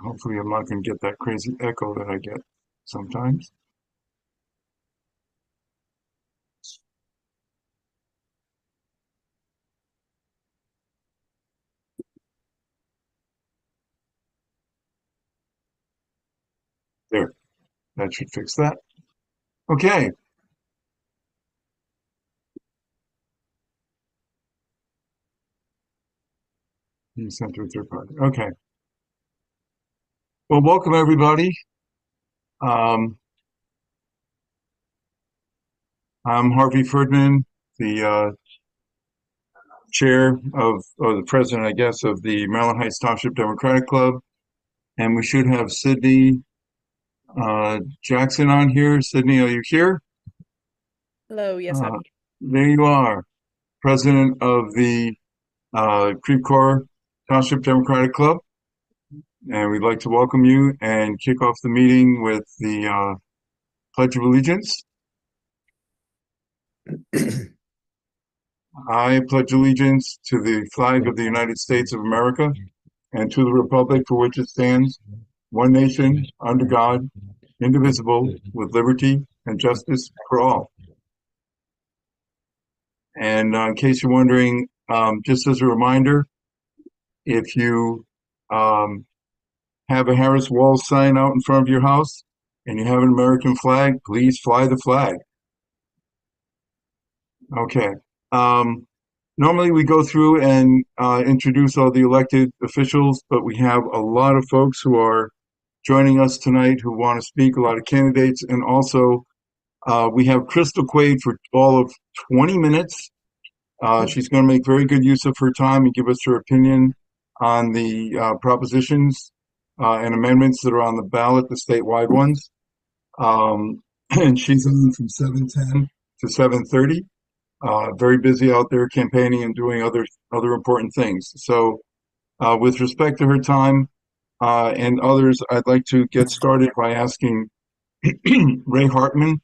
Hopefully I'm not going to get that crazy echo that I get sometimes. There, that should fix that. Okay, you sent to a third party. Okay, well, welcome everybody. Um, I'm Harvey Ferdman, the chair of, or the president, I guess, of the Maryland Heights Township Democratic Club, and we should have Sydney Jackson on here. Sydney, are you here? Hello, yes, Uh, I'm here. there you are, president of the Creve Coeur Township Democratic Club, and we'd like to welcome you and kick off the meeting with the Pledge of Allegiance. I pledge allegiance to the flag of the United States of America and to the republic for which it stands, one nation, under God, indivisible, with liberty and justice for all. And in case you're wondering, just as a reminder, if you um, have a Harris Walls sign out in front of your house and you have an American flag, please fly the flag. Okay. Um, Normally we go through and introduce all the elected officials, but we have a lot of folks who are joining us tonight who want to speak, a lot of candidates, and also we have Crystal Quaid for all of 20 minutes. She's going to make very good use of her time and give us her opinion on the propositions and amendments that are on the ballot, the statewide ones. And she's on from 7:10 to 7:30. Very busy out there campaigning and doing other important things. So, with respect to her time and others, I'd like to get started by asking Ray Hartman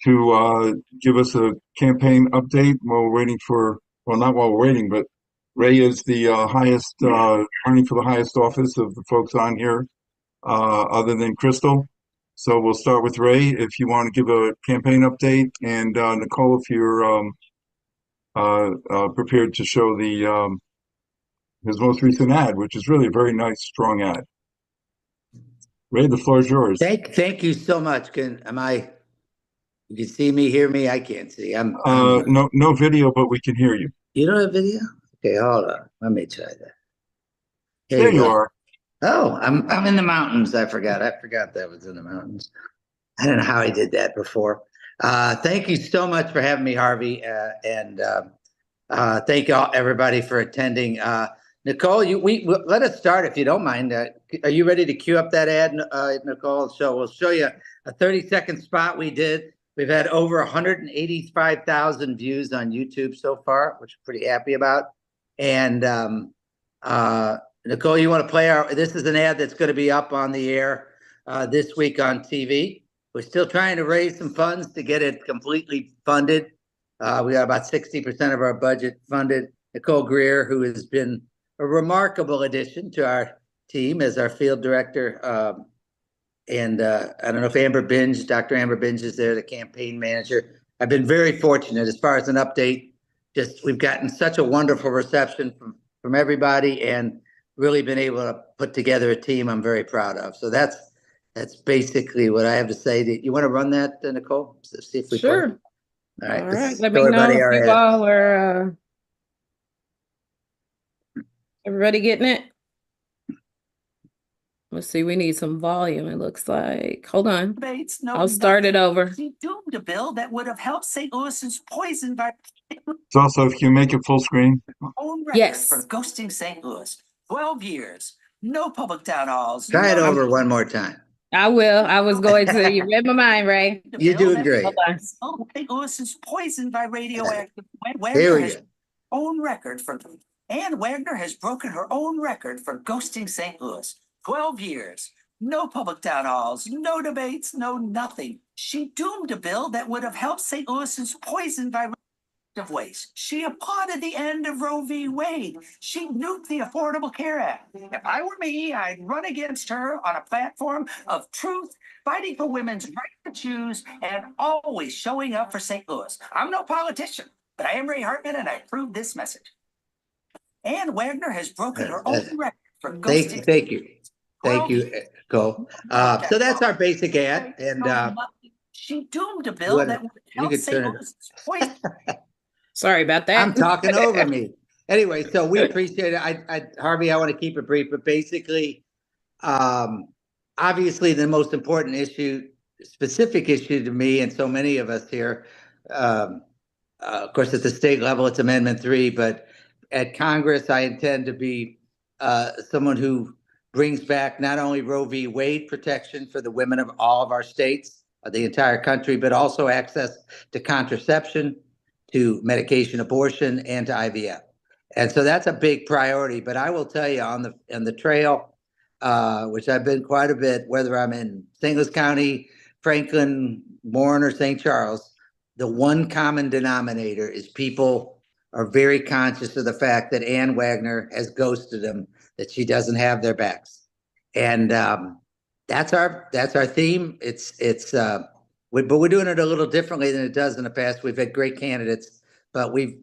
to give us a campaign update while we're waiting for, well, not while we're waiting, but Ray is the highest, running for the highest office of the folks on here, other than Crystal. So we'll start with Ray if you want to give a campaign update, and Nicole if you're prepared to show the his most recent ad, which is really a very nice, strong ad. Ray, the floor is yours. Thank you so much. You can see me, hear me? I can't see. No video, but we can hear you. You don't have video? Okay, hold on. Let me try that. There you are. Oh, I'm in the mountains. I forgot that was in the mountains. I don't know how I did that before. Thank you so much for having me, Harvey. And thank you all, everybody for attending. Nicole, let us start if you don't mind. Are you ready to cue up that ad, Nicole? So we'll show you a 30-second spot we did. We've had over 185,000 views on YouTube so far, which I'm pretty happy about. And Nicole, you want to play this is an ad that's going to be up on the air this week on TV. We're still trying to raise some funds to get it completely funded. We got about 60% of our budget funded. Nicole Greer, who has been a remarkable addition to our team as our field director. And I don't know if Dr. Amber Binge is there, the campaign manager. I've been very fortunate as far as an update. Just we've gotten such a wonderful reception from everybody and really been able to put together a team I'm very proud of. So that's basically what I have to say. You want to run that, Nicole? See if we Sure. can. All right. All right. Let me know if you all are everybody getting it. Let's see. We need some volume. It looks like. Hold on. I'll start it over. He doomed a bill that would have helped St. Louis's poison by. It's also, if you make it full screen. Yes. For ghosting St. Louis. 12 years. No public town halls. Try it over one more time. I will. I was going to. You read my mind, Ray. You're doing great. St. Louis is poisoned by radioactive. Here we go. Own record for, Ann Wagner has broken her own record for ghosting St. Louis. 12 years. No public town halls, no debates, no nothing. She doomed a bill that would have helped St. Louis's poisoned by. of ways. She applauded the end of Roe v. Wade. She nuked the Affordable Care Act. If I were me, I'd run against her on a platform of truth, fighting for women's right to choose, and always showing up for St. Louis. I'm no politician, but I am Ray Hartman, and I approve this message. Ann Wagner has broken her own record for ghosting. Thank you. Thank you, Cole. So that's our basic ad, and she doomed a bill that would help St. Louis. Sorry about that. I'm talking over me. Anyway, so we appreciate it. Harvey, I want to keep it brief, but basically, obviously the most important issue, specific issue to me and so many of us here, of course, at the state level, it's Amendment 3, but at Congress, I intend to be someone who brings back not only Roe v. Wade protection for the women of all of our states, the entire country, but also access to contraception, to medication abortion, and to IVF. And so that's a big priority. But I will tell you on the trail, which I've been quite a bit, whether I'm in St. Louis County, Franklin, Warren, or St. Charles, the one common denominator is people are very conscious of the fact that Ann Wagner has ghosted them, that she doesn't have their backs. And that's our theme. But we're doing it a little differently than it does in the past. We've had great candidates, but we're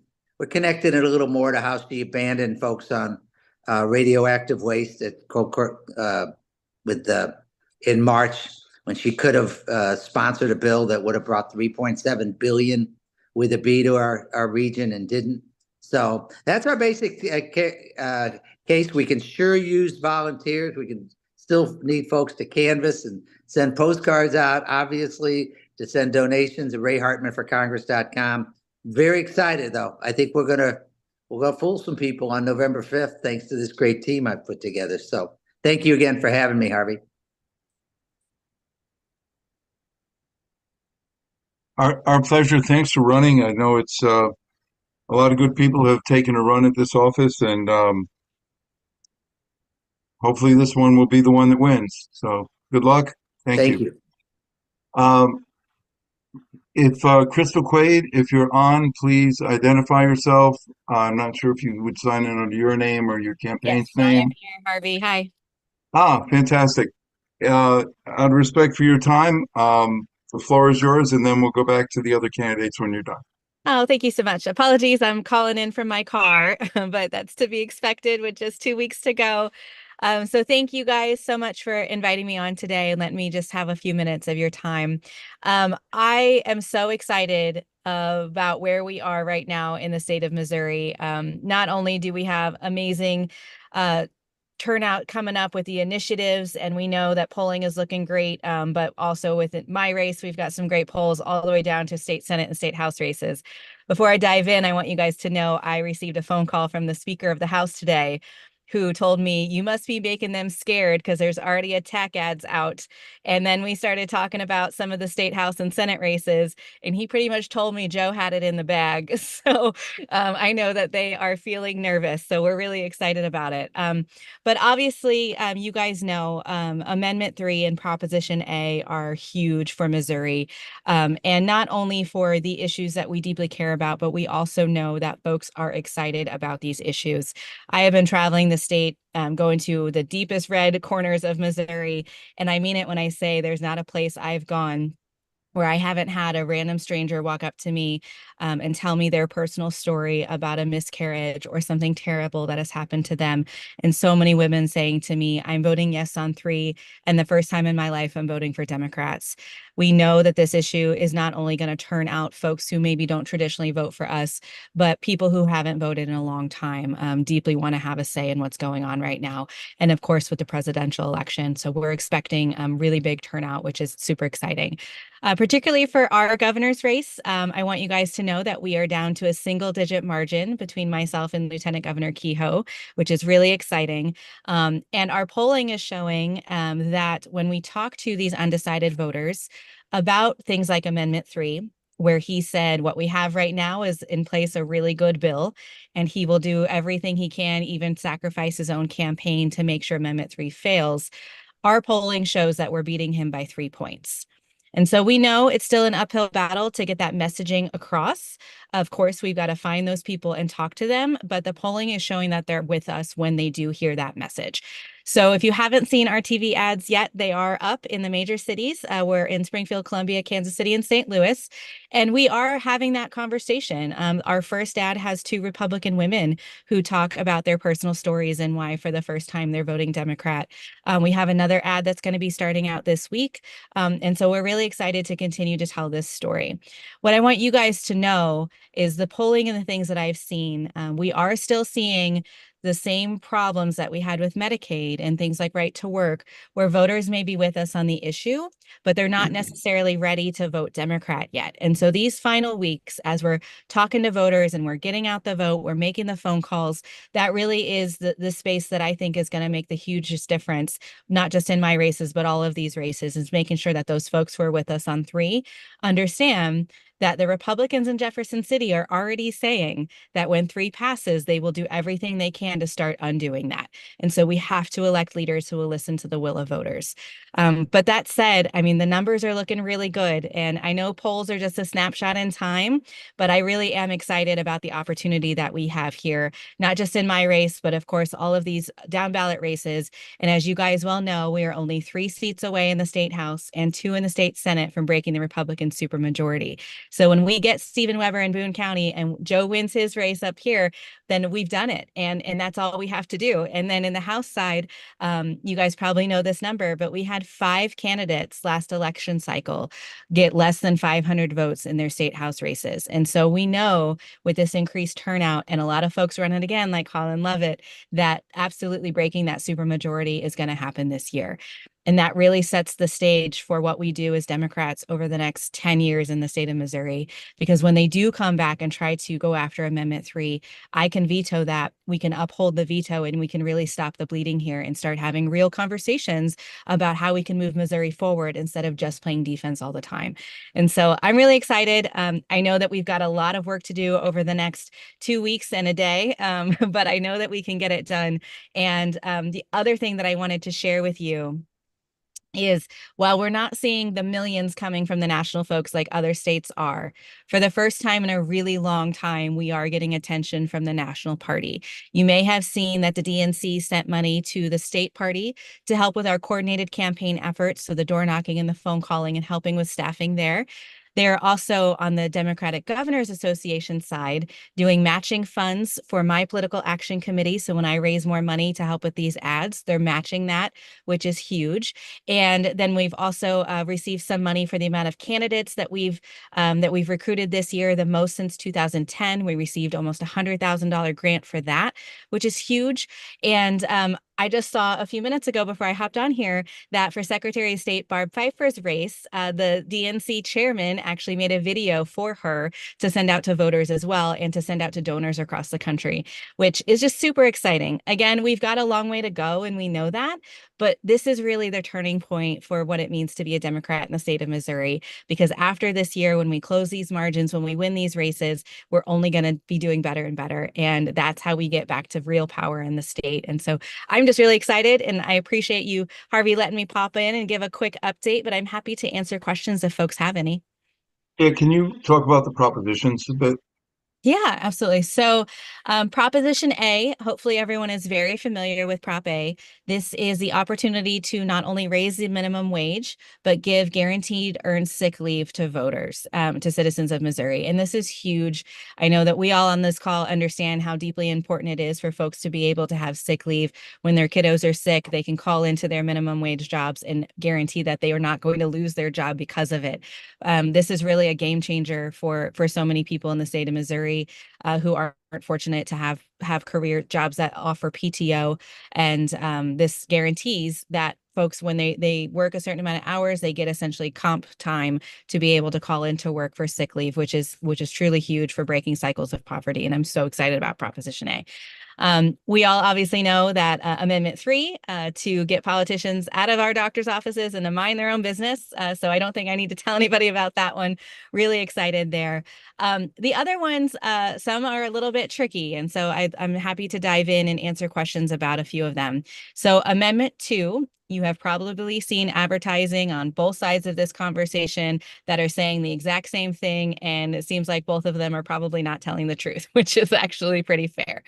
connecting it a little more to how she abandoned folks on radioactive waste at in March, when she could have sponsored a bill that would have brought 3.7 billion with a B to our region and didn't. So that's our basic case. We can sure use volunteers. We can still need folks to canvass and send postcards out, obviously, to send donations at rayhartmanforcongress.com. Very excited, though. I think we're gonna fool some people on November 5th, thanks to this great team I've put together. So thank you again for having me, Harvey. Our pleasure. Thanks for running. I know it's a lot of good people have taken a run at this office, and hopefully this one will be the one that wins. So good luck. Thank you. If Crystal Quaid, if you're on, please identify yourself. I'm not sure if you would sign in under your name or your campaign's name. I am here, Harvey. Hi. Fantastic. Out of respect for your time, the floor is yours, and then we'll go back to the other candidates when you're done. Oh, thank you so much. Apologies, I'm calling in from my car, but that's to be expected with just 2 weeks to go. So thank you guys so much for inviting me on today and letting me just have a few minutes of your time. I am so excited about where we are right now in the state of Missouri. Not only do we have amazing turnout coming up with the initiatives, and we know that polling is looking great, but also with my race, we've got some great polls all the way down to state Senate and state House races. Before I dive in, I want you guys to know I received a phone call from the Speaker of the House today, who told me, you must be making them scared because there's already attack ads out. And then we started talking about some of the state House and Senate races, and he pretty much told me Joe had it in the bag. So I know that they are feeling nervous. So we're really excited about it. But obviously, you guys know Amendment 3 and Proposition A are huge for Missouri. And not only for the issues that we deeply care about, but we also know that folks are excited about these issues. I have been traveling the state, going to the deepest red corners of Missouri. And I mean it when I say there's not a place I've gone where I haven't had a random stranger walk up to me and tell me their personal story about a miscarriage or something terrible that has happened to them. And so many women saying to me, I'm voting yes on 3, and the first time in my life I'm voting for Democrats. We know that this issue is not only going to turn out folks who maybe don't traditionally vote for us, but people who haven't voted in a long time deeply want to have a say in what's going on right now. And of course, with the presidential election. So we're expecting really big turnout, which is super exciting. Particularly for our governor's race, I want you guys to know that we are down to a single-digit margin between myself and Lieutenant Governor Kehoe, which is really exciting. And our polling is showing that when we talk to these undecided voters about things like Amendment 3, where he said what we have right now is in place a really good bill, and he will do everything he can, even sacrifice his own campaign to make sure Amendment 3 fails, our polling shows that we're beating him by 3 points. And so we know it's still an uphill battle to get that messaging across. Of course, we've got to find those people and talk to them, but the polling is showing that they're with us when they do hear that message. So if you haven't seen our TV ads yet, they are up in the major cities. We're in Springfield, Columbia, Kansas City, and St. Louis, and we are having that conversation. Our first ad has 2 Republican women who talk about their personal stories and why for the first time they're voting Democrat. We have another ad that's going to be starting out this week. And so we're really excited to continue to tell this story. What I want you guys to know is the polling and the things that I've seen. We are still seeing the same problems that we had with Medicaid and things like right to work, where voters may be with us on the issue, but they're not necessarily ready to vote Democrat yet. And so these final weeks, as we're talking to voters and we're getting out the vote, we're making the phone calls, that really is the space that I think is going to make the hugest difference, not just in my races, but all of these races, is making sure that those folks who are with us on 3 understand that the Republicans in Jefferson City are already saying that when 3 passes, they will do everything they can to start undoing that. And so we have to elect leaders who will listen to the will of voters. But that said, I mean, the numbers are looking really good. And I know polls are just a snapshot in time, but I really am excited about the opportunity that we have here, not just in my race, but of course, all of these down ballot races. And as you guys well know, we are only 3 seats away in the state house and 2 in the state Senate from breaking the Republican supermajority. So when we get Stephen Weber in Boone County and Joe wins his race up here, then we've done it. And that's all we have to do. And then in the House side, you guys probably know this number, but we had 5 candidates last election cycle get less than 500 votes in their state House races. And so we know with this increased turnout and a lot of folks running again, like Colin Lovett, that absolutely breaking that supermajority is going to happen this year. And that really sets the stage for what we do as Democrats over the next 10 years in the state of Missouri. Because when they do come back and try to go after Amendment 3, I can veto that. We can uphold the veto and we can really stop the bleeding here and start having real conversations about how we can move Missouri forward instead of just playing defense all the time. And so I'm really excited. I know that we've got a lot of work to do over the next 2 weeks and a day, but I know that we can get it done. And the other thing that I wanted to share with you is while we're not seeing the millions coming from the national folks like other states are, for the first time in a really long time, we are getting attention from the national party. You may have seen that the DNC sent money to the state party to help with our coordinated campaign efforts, so the door knocking and the phone calling and helping with staffing there. They're also on the Democratic Governors Association side doing matching funds for my political action committee. So when I raise more money to help with these ads, they're matching that, which is huge. And then we've also received some money for the amount of candidates that we've recruited this year, the most since 2010. We received almost $100,000 grant for that, which is huge. And I just saw a few minutes ago before I hopped on here that for Secretary of State Barb Pfeiffer's race, the DNC chairman actually made a video for her to send out to voters as well and to send out to donors across the country, which is just super exciting. Again, we've got a long way to go and we know that, but this is really the turning point for what it means to be a Democrat in the state of Missouri, because after this year, when we close these margins, when we win these races, we're only going to be doing better and better. And that's how we get back to real power in the state. And so I'm just really excited, and I appreciate you, Harvey, letting me pop in and give a quick update, but I'm happy to answer questions if folks have any. Yeah, can you talk about the propositions a bit? Yeah, absolutely. So Proposition A, hopefully everyone is very familiar with Prop A. This is the opportunity to not only raise the minimum wage, but give guaranteed earned sick leave to voters, to citizens of Missouri. And this is huge. I know that we all on this call understand how deeply important it is for folks to be able to have sick leave when their kiddos are sick. They can call into their minimum wage jobs and guarantee that they are not going to lose their job because of it. This is really a game changer for so many people in the state of Missouri who aren't fortunate to have career jobs that offer PTO. And this guarantees that folks, when they work a certain amount of hours, they get essentially comp time to be able to call into work for sick leave, which is truly huge for breaking cycles of poverty. And I'm so excited about Proposition A. We all obviously know that Amendment 3 to get politicians out of our doctor's offices and to mind their own business. So I don't think I need to tell anybody about that one. Really excited there. The other ones, some are a little bit tricky. And so I'm happy to dive in and answer questions about a few of them. So Amendment 2, you have probably seen advertising on both sides of this conversation that are saying the exact same thing. And it seems like both of them are probably not telling the truth, which is actually pretty fair.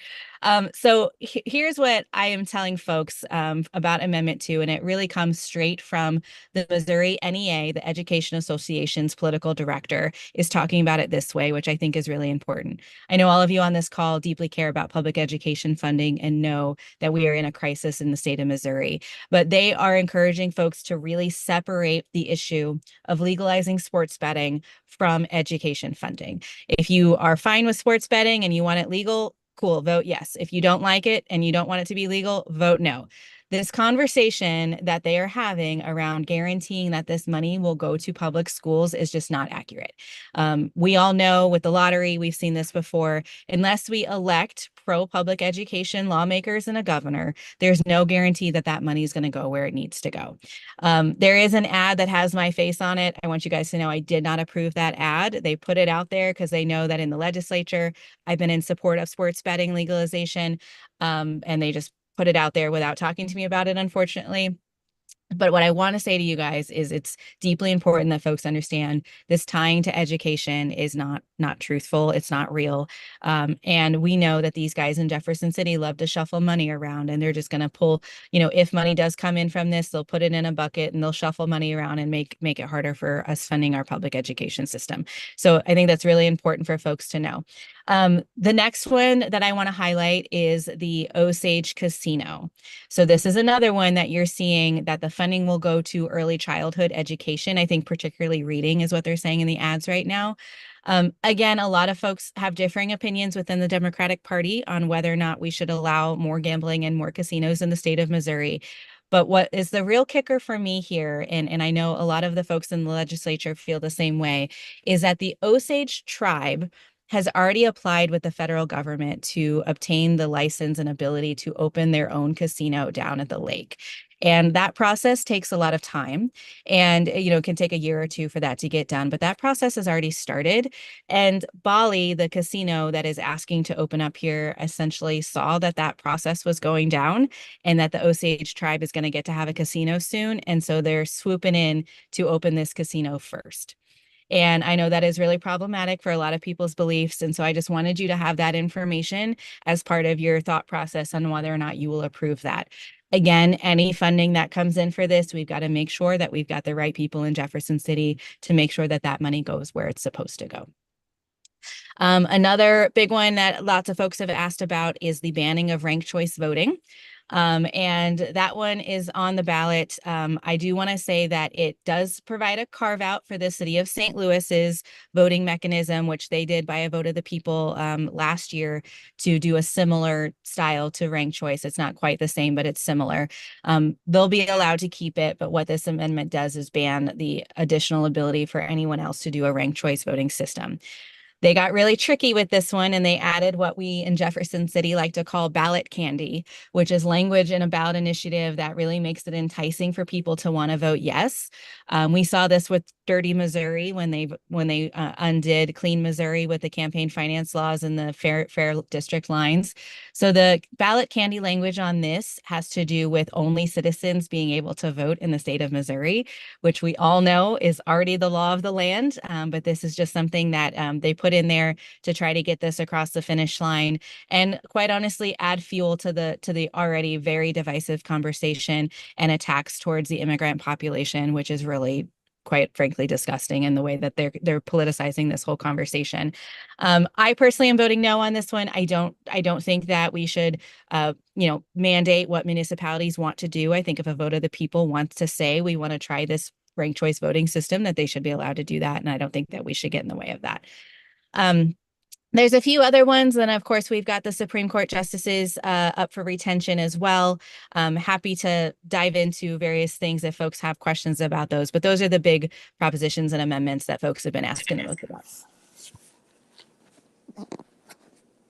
So here's what I am telling folks about Amendment 2, and it really comes straight from the Missouri NEA, the Education Association's political director, is talking about it this way, which I think is really important. I know all of you on this call deeply care about public education funding and know that we are in a crisis in the state of Missouri, but they are encouraging folks to really separate the issue of legalizing sports betting from education funding. If you are fine with sports betting and you want it legal, cool, vote yes. If you don't like it and you don't want it to be legal, vote no. This conversation that they are having around guaranteeing that this money will go to public schools is just not accurate. We all know with the lottery, we've seen this before, unless we elect pro-public education lawmakers and a governor, there's no guarantee that that money is going to go where it needs to go. There is an ad that has my face on it. I want you guys to know I did not approve that ad. They put it out there because they know that in the legislature, I've been in support of sports betting legalization, and they just put it out there without talking to me about it, unfortunately. But what I want to say to you guys is it's deeply important that folks understand this tying to education is not truthful. It's not real. And we know that these guys in Jefferson City love to shuffle money around, and they're just going to pull, if money does come in from this, they'll put it in a bucket and they'll shuffle money around and make it harder for us funding our public education system. So I think that's really important for folks to know. The next one that I want to highlight is the Osage Casino. So this is another one that you're seeing that the funding will go to early childhood education. I think particularly reading is what they're saying in the ads right now. Again, a lot of folks have differing opinions within the Democratic Party on whether or not we should allow more gambling and more casinos in the state of Missouri. But what is the real kicker for me here, and I know a lot of the folks in the legislature feel the same way, is that the Osage tribe has already applied with the federal government to obtain the license and ability to open their own casino down at the lake. And that process takes a lot of time, and it can take a year or two for that to get done, but that process has already started. And Bali, the casino that is asking to open up here, essentially saw that that process was going down and that the Osage tribe is going to get to have a casino soon. And so they're swooping in to open this casino first. And I know that is really problematic for a lot of people's beliefs. And so I just wanted you to have that information as part of your thought process on whether or not you will approve that. Again, any funding that comes in for this, we've got to make sure that we've got the right people in Jefferson City to make sure that that money goes where it's supposed to go. Another big one that lots of folks have asked about is the banning of ranked choice voting. And that one is on the ballot. I do want to say that it does provide a carve out for the city of St. Louis's voting mechanism, which they did by a vote of the people last year to do a similar style to ranked choice. It's not quite the same, but it's similar. They'll be allowed to keep it, but what this amendment does is ban the additional ability for anyone else to do a ranked choice voting system. They got really tricky with this one, and they added what we in Jefferson City like to call ballot candy, which is language in a ballot initiative that really makes it enticing for people to want to vote yes. We saw this with Dirty Missouri when they undid Clean Missouri with the campaign finance laws and the fair district lines. So the ballot candy language on this has to do with only citizens being able to vote in the state of Missouri, which we all know is already the law of the land. But this is just something that they put in there to try to get this across the finish line, and quite honestly add fuel to the already very divisive conversation and attacks towards the immigrant population, which is really quite frankly disgusting in the way that they're politicizing this whole conversation. I personally am voting no on this one. I don't think that we should mandate what municipalities want to do. I think if a vote of the people wants to say we want to try this ranked choice voting system, that they should be allowed to do that, and I don't think that we should get in the way of that. There's a few other ones, and of course we've got the Supreme Court justices up for retention as well. Happy to dive into various things if folks have questions about those, but those are the big propositions and amendments that folks have been asking the most about.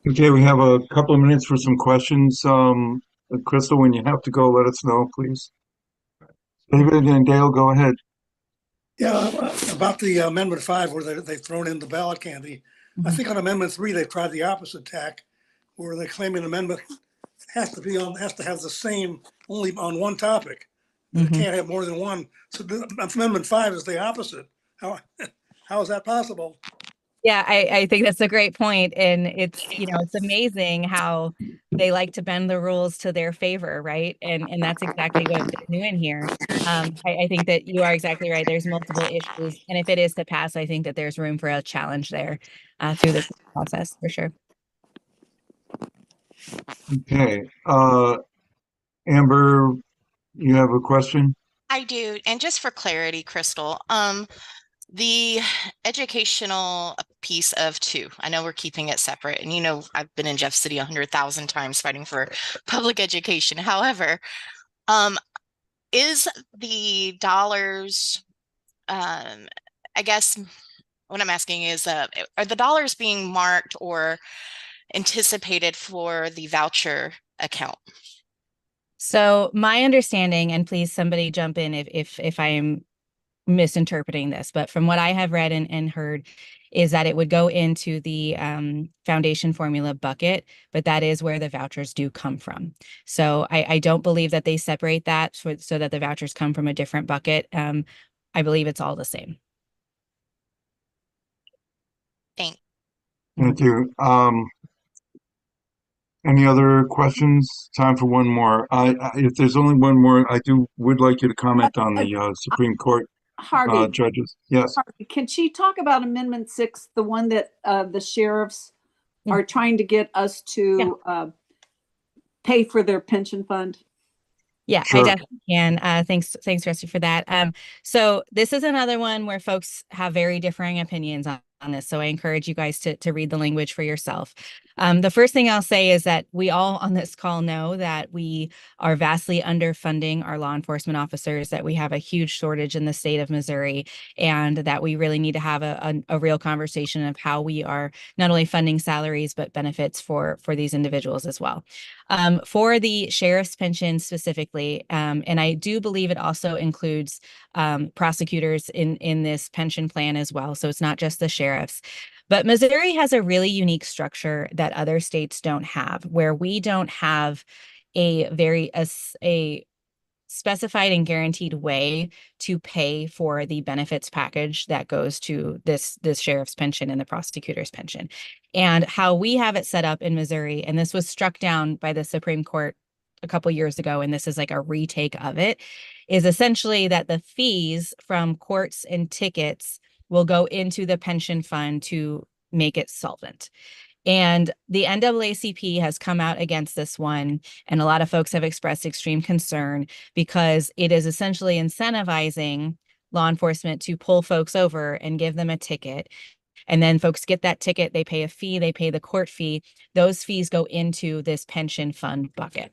Okay, we have a couple of minutes for some questions. Crystal, when you have to go, let us know, please. David and Dale, go ahead. Yeah, about the Amendment 5 where they've thrown in the ballot candy. I think on Amendment 3, they've tried the opposite tack where they claim an amendment has to have the same only on one topic. That it can't have more than one. So Amendment 5 is the opposite. How, how is that possible? Yeah, I think that's a great point. And it's, it's amazing how they like to bend the rules to their favor, right? And that's exactly what they're doing here. I think that you are exactly right. There's multiple issues. And if it is to pass, I think that there's room for a challenge there through this process for sure. Okay. Amber, you have a question? I do. And just for clarity, Crystal, the educational piece of two, I know we're keeping it separate. And I've been in Jeff City 100,000 times fighting for public education. However, is the dollars, I guess what I'm asking is, are the dollars being marked or anticipated for the voucher account? So my understanding, and please somebody jump in if I am misinterpreting this, but from what I have read and heard is that it would go into the foundation formula bucket, but that is where the vouchers do come from. So I don't believe that they separate that so that the vouchers come from a different bucket. I believe it's all the same. Thanks. Thank you. Any other questions? Time for one more. If there's only one more, would like you to comment on the Supreme Court Harvey, judges. Yes. Harvey, can she talk about Amendment 6, the one that the sheriffs are trying to get us to pay for their pension fund? Yeah, Sure. I definitely can. Thanks, Rusty, for that. So this is another one where folks have very differing opinions on this. So I encourage you guys to read the language for yourself. The first thing I'll say is that we all on this call know that we are vastly underfunding our law enforcement officers, that we have a huge shortage in the state of Missouri, and that we really need to have a real conversation of how we are not only funding salaries, but benefits for these individuals as well. For the sheriff's pension specifically, and I do believe it also includes prosecutors in this pension plan as well. So it's not just the sheriffs. But Missouri has a really unique structure that other states don't have, where we don't have a specified and guaranteed way to pay for the benefits package that goes to this sheriff's pension and the prosecutor's pension. And how we have it set up in Missouri, and this was struck down by the Supreme Court a couple years ago, and this is like a retake of it, is essentially that the fees from courts and tickets will go into the pension fund to make it solvent. And the NAACP has come out against this one, and a lot of folks have expressed extreme concern because it is essentially incentivizing law enforcement to pull folks over and give them a ticket. And then folks get that ticket, they pay a fee, they pay the court fee. Those fees go into this pension fund bucket.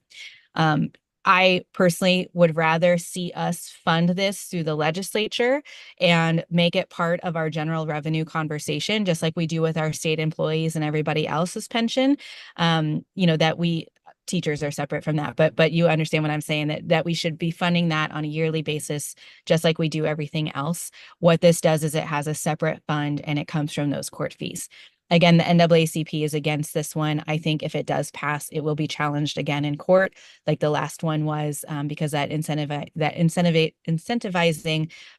I personally would rather see us fund this through the legislature and make it part of our general revenue conversation, just like we do with our state employees and everybody else's pension. That teachers are separate from that, but you understand what I'm saying, that we should be funding that on a yearly basis, just like we do everything else. What this does is it has a separate fund and it comes from those court fees. Again, the NAACP is against this one. I think if it does pass, it will be challenged again in court, like the last one was, because that incentivizing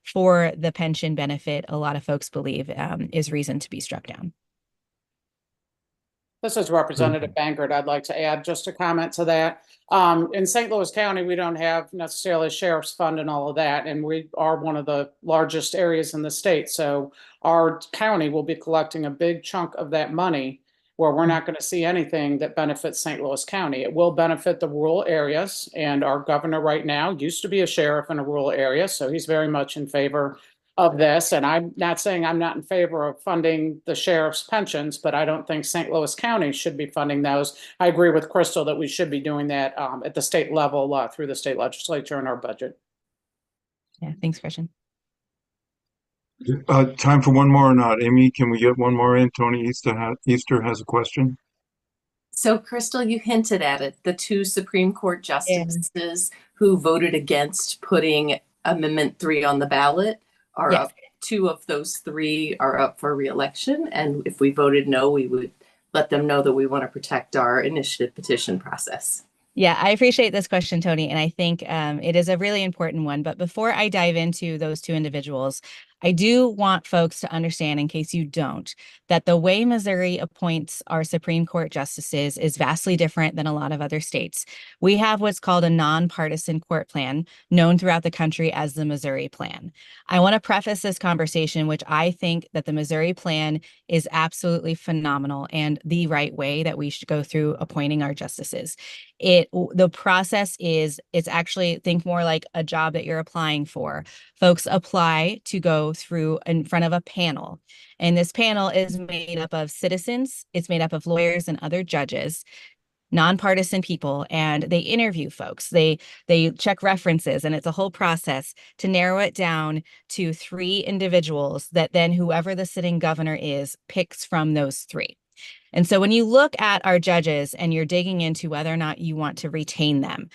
for the pension benefit, a lot of folks believe is reason to be struck down. This is Representative Bangert. I'd like to add just a comment to that. In St. Louis County, we don't have necessarily a sheriff's fund and all of that, and we are one of the largest areas in the state. So our county will be collecting a big chunk of that money where we're not going to see anything that benefits St. Louis County. It will benefit the rural areas, and our governor right now used to be a sheriff in a rural area, so he's very much in favor of this. And I'm not saying I'm not in favor of funding the sheriff's pensions, but I don't think St. Louis County should be funding those. I agree with Crystal that we should be doing that at the state level through the state legislature in our budget. Yeah, thanks, Christian. Time for one more or not? Amy, can we get one more in? Tony Easter has a question. So, Crystal, you hinted at it. The two Supreme Court justices who voted against putting Amendment 3 on the ballot are Yes. up. Two of those three are up for reelection. And if we voted no, we would let them know that we want to protect our initiative petition process. Yeah, I appreciate this question, Tony, and I think it is a really important one. But before I dive into those two individuals, I do want folks to understand, in case you don't, that the way Missouri appoints our Supreme Court justices is vastly different than a lot of other states. We have what's called a nonpartisan court plan, known throughout the country as the Missouri Plan. I want to preface this conversation, which I think that the Missouri Plan is absolutely phenomenal and the right way that we should go through appointing our justices. The process is, it's actually, think more like a job that you're applying for. Folks apply to go through in front of a panel, and this panel is made up of citizens, it's made up of lawyers and other judges, nonpartisan people, and they interview folks. They check references, and it's a whole process to narrow it down to 3 individuals that then whoever the sitting governor is picks from those 3. And so when you look at our judges and you're digging into whether or not you want to retain them,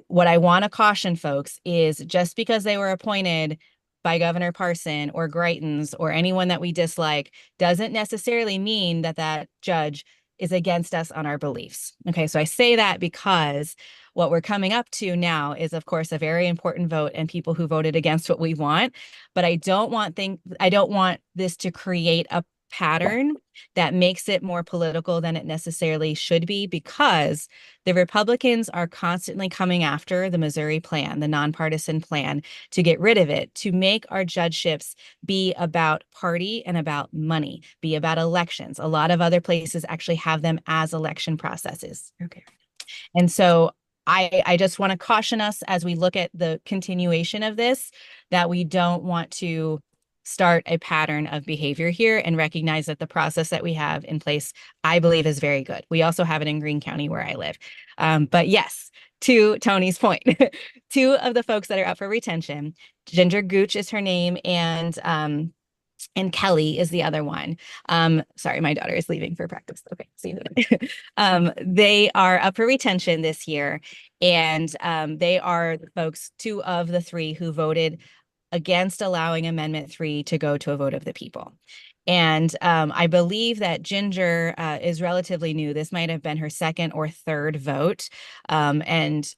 what I want to caution folks is just because they were appointed by Governor Parson or Greitens or anyone that we dislike doesn't necessarily mean that that judge is against us on our beliefs. Okay, so I say that because what we're coming up to now is, of course, a very important vote and people who voted against what we want. But I don't want this to create a pattern that makes it more political than it necessarily should be, because the Republicans are constantly coming after the Missouri plan, the nonpartisan plan, to get rid of it, to make our judgeships be about party and about money, be about elections. A lot of other places actually have them as election processes. Okay. And so I just want to caution us as we look at the continuation of this, that we don't want to start a pattern of behavior here, and recognize that the process that we have in place, I believe, is very good. We also have it in Greene County where I live. But yes, to Tony's point, 2 of the folks that are up for retention, Ginger Gooch is her name, and Kelly is the other one. Sorry, my daughter is leaving for practice. Okay, see you later. They are up for retention this year, and they are the folks, 2 of the 3 who voted against allowing Amendment 3 to go to a vote of the people. And I believe that Ginger is relatively new. This might have been her 2nd or 3rd vote. And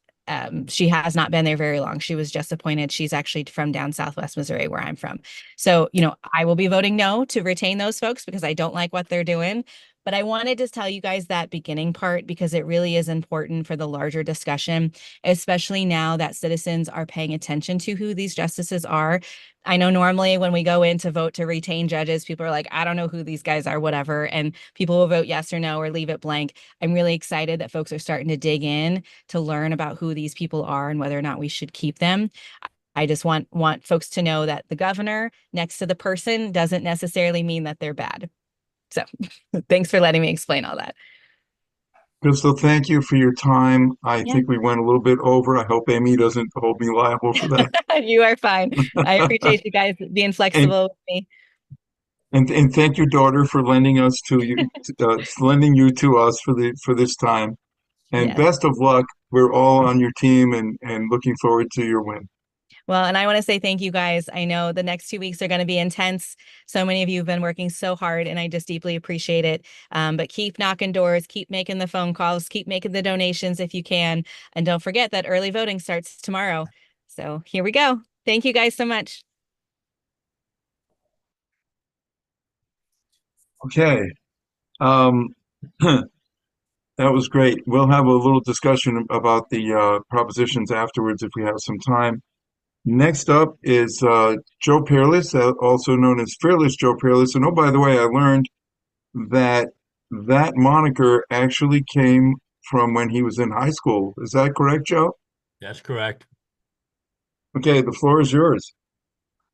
she has not been there very long. She was just appointed. She's actually from down Southwest Missouri, where I'm from. So, I will be voting no to retain those folks because I don't like what they're doing. But I wanted to tell you guys that beginning part because it really is important for the larger discussion, especially now that citizens are paying attention to who these justices are. I know normally when we go in to vote to retain judges, people are like, I don't know who these guys are, whatever. And people will vote yes or no or leave it blank. I'm really excited that folks are starting to dig in to learn about who these people are and whether or not we should keep them. I just want folks to know that the governor next to the person doesn't necessarily mean that they're bad. So thanks for letting me explain all that. Crystal, thank you for your time. I Yeah. think we went a little bit over. I hope Amy doesn't hold me liable for that. You are fine. I appreciate you guys being flexible with me. And thank your daughter for lending us to you, lending you to us for this time. And Yeah. best of luck. We're all on your team and looking forward to your win. Well, and I want to say thank you guys. I know the next 2 weeks are going to be intense. So many of you have been working so hard, and I just deeply appreciate it. But keep knocking doors, keep making the phone calls, keep making the donations if you can. And don't forget that early voting starts tomorrow. So here we go. Thank you guys so much. Okay. That was great. We'll have a little discussion about the propositions afterwards if we have some time. Next up is Joe Peerless, also known as Fearless Joe Peerless. And oh, by the way, I learned that that moniker actually came from when he was in high school. Is that correct, Joe? That's correct. Okay, the floor is yours.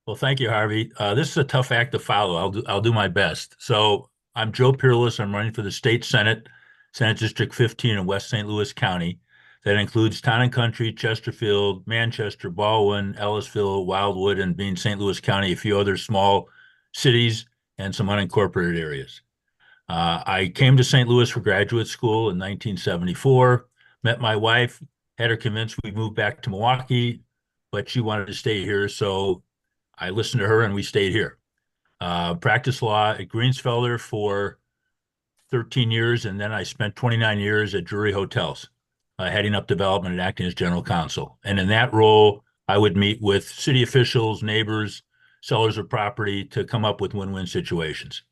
Well, thank you, Harvey. This is a tough act to follow. I'll do my best. So I'm Joe Peerless. I'm running for the state Senate District 15 in West St. Louis County. That includes Town and Country, Chesterfield, Manchester, Baldwin, Ellisville, Wildwood, and being St. Louis County, a few other small cities and some unincorporated areas. I came to St. Louis for graduate school in 1974, met my wife, had her convinced we'd move back to Milwaukee, but she wanted to stay here, so I listened to her and we stayed here. Practiced law at Greensfelder for 13 years, and then I spent 29 years at Drury Hotels, heading up development and acting as general counsel. And in that role, I would meet with city officials, neighbors, sellers of property to come up with win-win situations.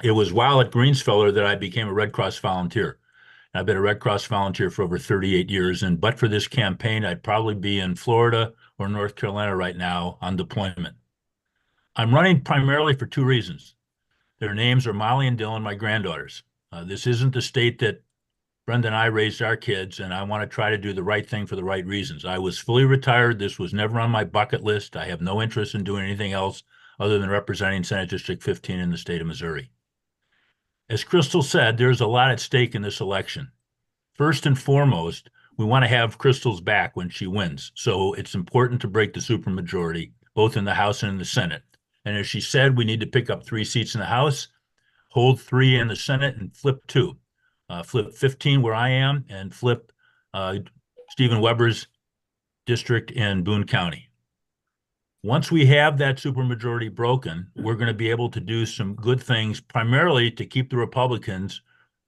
It was while at Greensfelder that I became a Red Cross volunteer. I've been a Red Cross volunteer for over 38 years, and but for this campaign, I'd probably be in Florida or North Carolina right now on deployment. I'm running primarily for two reasons. Their names are Molly and Dylan, my granddaughters. This isn't the state that Brenda and I raised our kids, and I want to try to do the right thing for the right reasons. I was fully retired. This was never on my bucket list. I have no interest in doing anything else other than representing Senate District 15 in the state of Missouri. As Crystal said, there's a lot at stake in this election. First and foremost, we want to have Crystal's back when she wins. So it's important to break the supermajority, both in the House and in the Senate. And as she said, we need to pick up 3 seats in the House, hold 3 in the Senate, and flip 2. Flip 15 where I am, and flip Stephen Weber's district in Boone County. Once we have that supermajority broken, we're going to be able to do some good things, primarily to keep the Republicans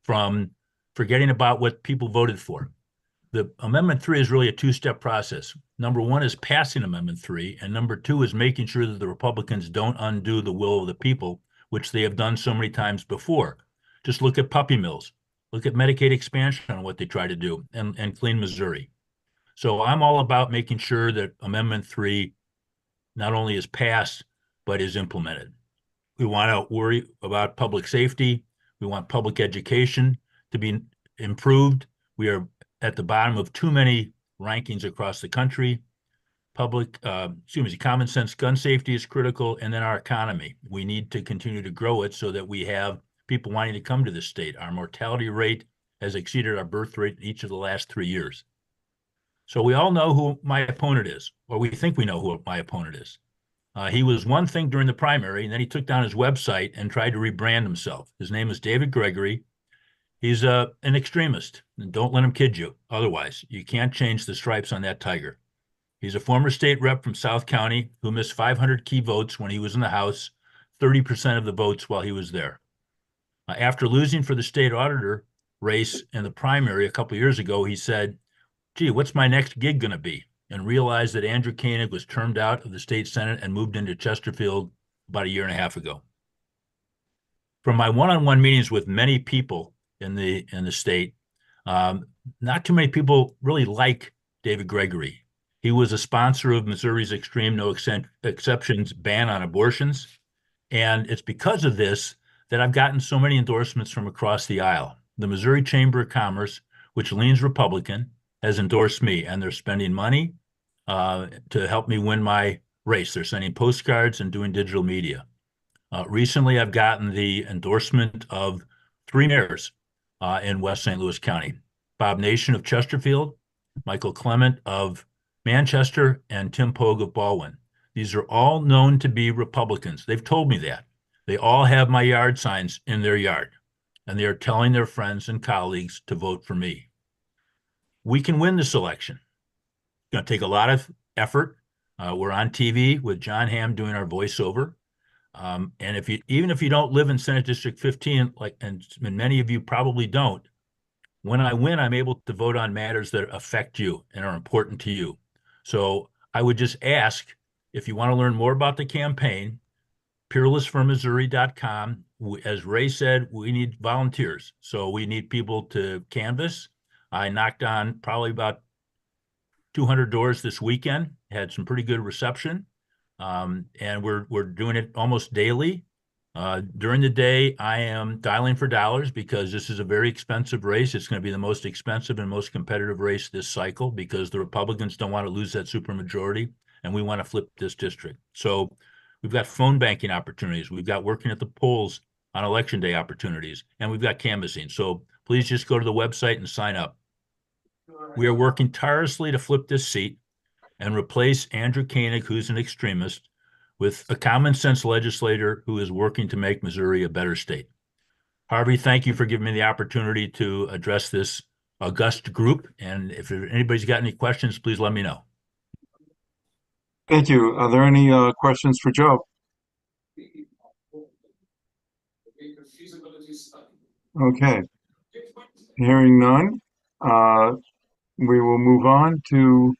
from forgetting about what people voted for. The Amendment 3 is really a 2-step process. Number 1 is passing Amendment 3, and number 2 is making sure that the Republicans don't undo the will of the people, which they have done so many times before. Just look at puppy mills. Look at Medicaid expansion on what they try to do, and Clean Missouri. So I'm all about making sure that Amendment 3 not only is passed, but is implemented. We want to worry about public safety. We want public education to be improved. We are at the bottom of too many rankings across the country. Common sense gun safety is critical, and then our economy. We need to continue to grow it so that we have people wanting to come to this state. Our mortality rate has exceeded our birth rate in each of the last 3 years. So we all know who my opponent is, or we think we know who my opponent is. He was one thing during the primary, and then he took down his website and tried to rebrand himself. His name is David Gregory. He's an extremist, and don't let him kid you. Otherwise, you can't change the stripes on that tiger. He's a former state rep from South County who missed 500 key votes when he was in the House, 30% of the votes while he was there. After losing for the state auditor race in the primary a couple years ago, he said, gee, what's my next gig going to be? And realized that Andrew Koenig was termed out of the state Senate and moved into Chesterfield about 1.5 years ago. From my one-on-one meetings with many people in the state, not too many people really like David Gregory. He was a sponsor of Missouri's extreme no exceptions ban on abortions. And it's because of this that I've gotten so many endorsements from across the aisle. The Missouri Chamber of Commerce, which leans Republican, has endorsed me, and they're spending money to help me win my race. They're sending postcards and doing digital media. Recently, I've gotten the endorsement of 3 mayors in West St. Louis County: Bob Nation of Chesterfield, Michael Clement of Manchester, and Tim Pogue of Baldwin. These are all known to be Republicans. They've told me that. They all have my yard signs in their yard, and they are telling their friends and colleagues to vote for me. We can win this election. It's going to take a lot of effort. We're on TV with John Hamm doing our voiceover. And even if you don't live in Senate District 15, and many of you probably don't, when I win, I'm able to vote on matters that affect you and are important to you. So I would just ask, if you want to learn more about the campaign, peerlessformissouri.com. As Ray said, we need volunteers. So we need people to canvass. I knocked on probably about 200 doors this weekend, had some pretty good reception. And we're doing it almost daily. During the day, I am dialing for dollars because this is a very expensive race. It's going to be the most expensive and most competitive race this cycle because the Republicans don't want to lose that supermajority, and we want to flip this district. So we've got phone banking opportunities. We've got working at the polls on election day opportunities, and we've got canvassing. So please just go to the website and sign up. We are working tirelessly to flip this seat and replace Andrew Koenig, who's an extremist, with a common sense legislator who is working to make Missouri a better state. Harvey, thank you for giving me the opportunity to address this august group. And if anybody's got any questions, please let me know. Thank you. Are there any questions for Joe? Okay. Hearing none, we will move on to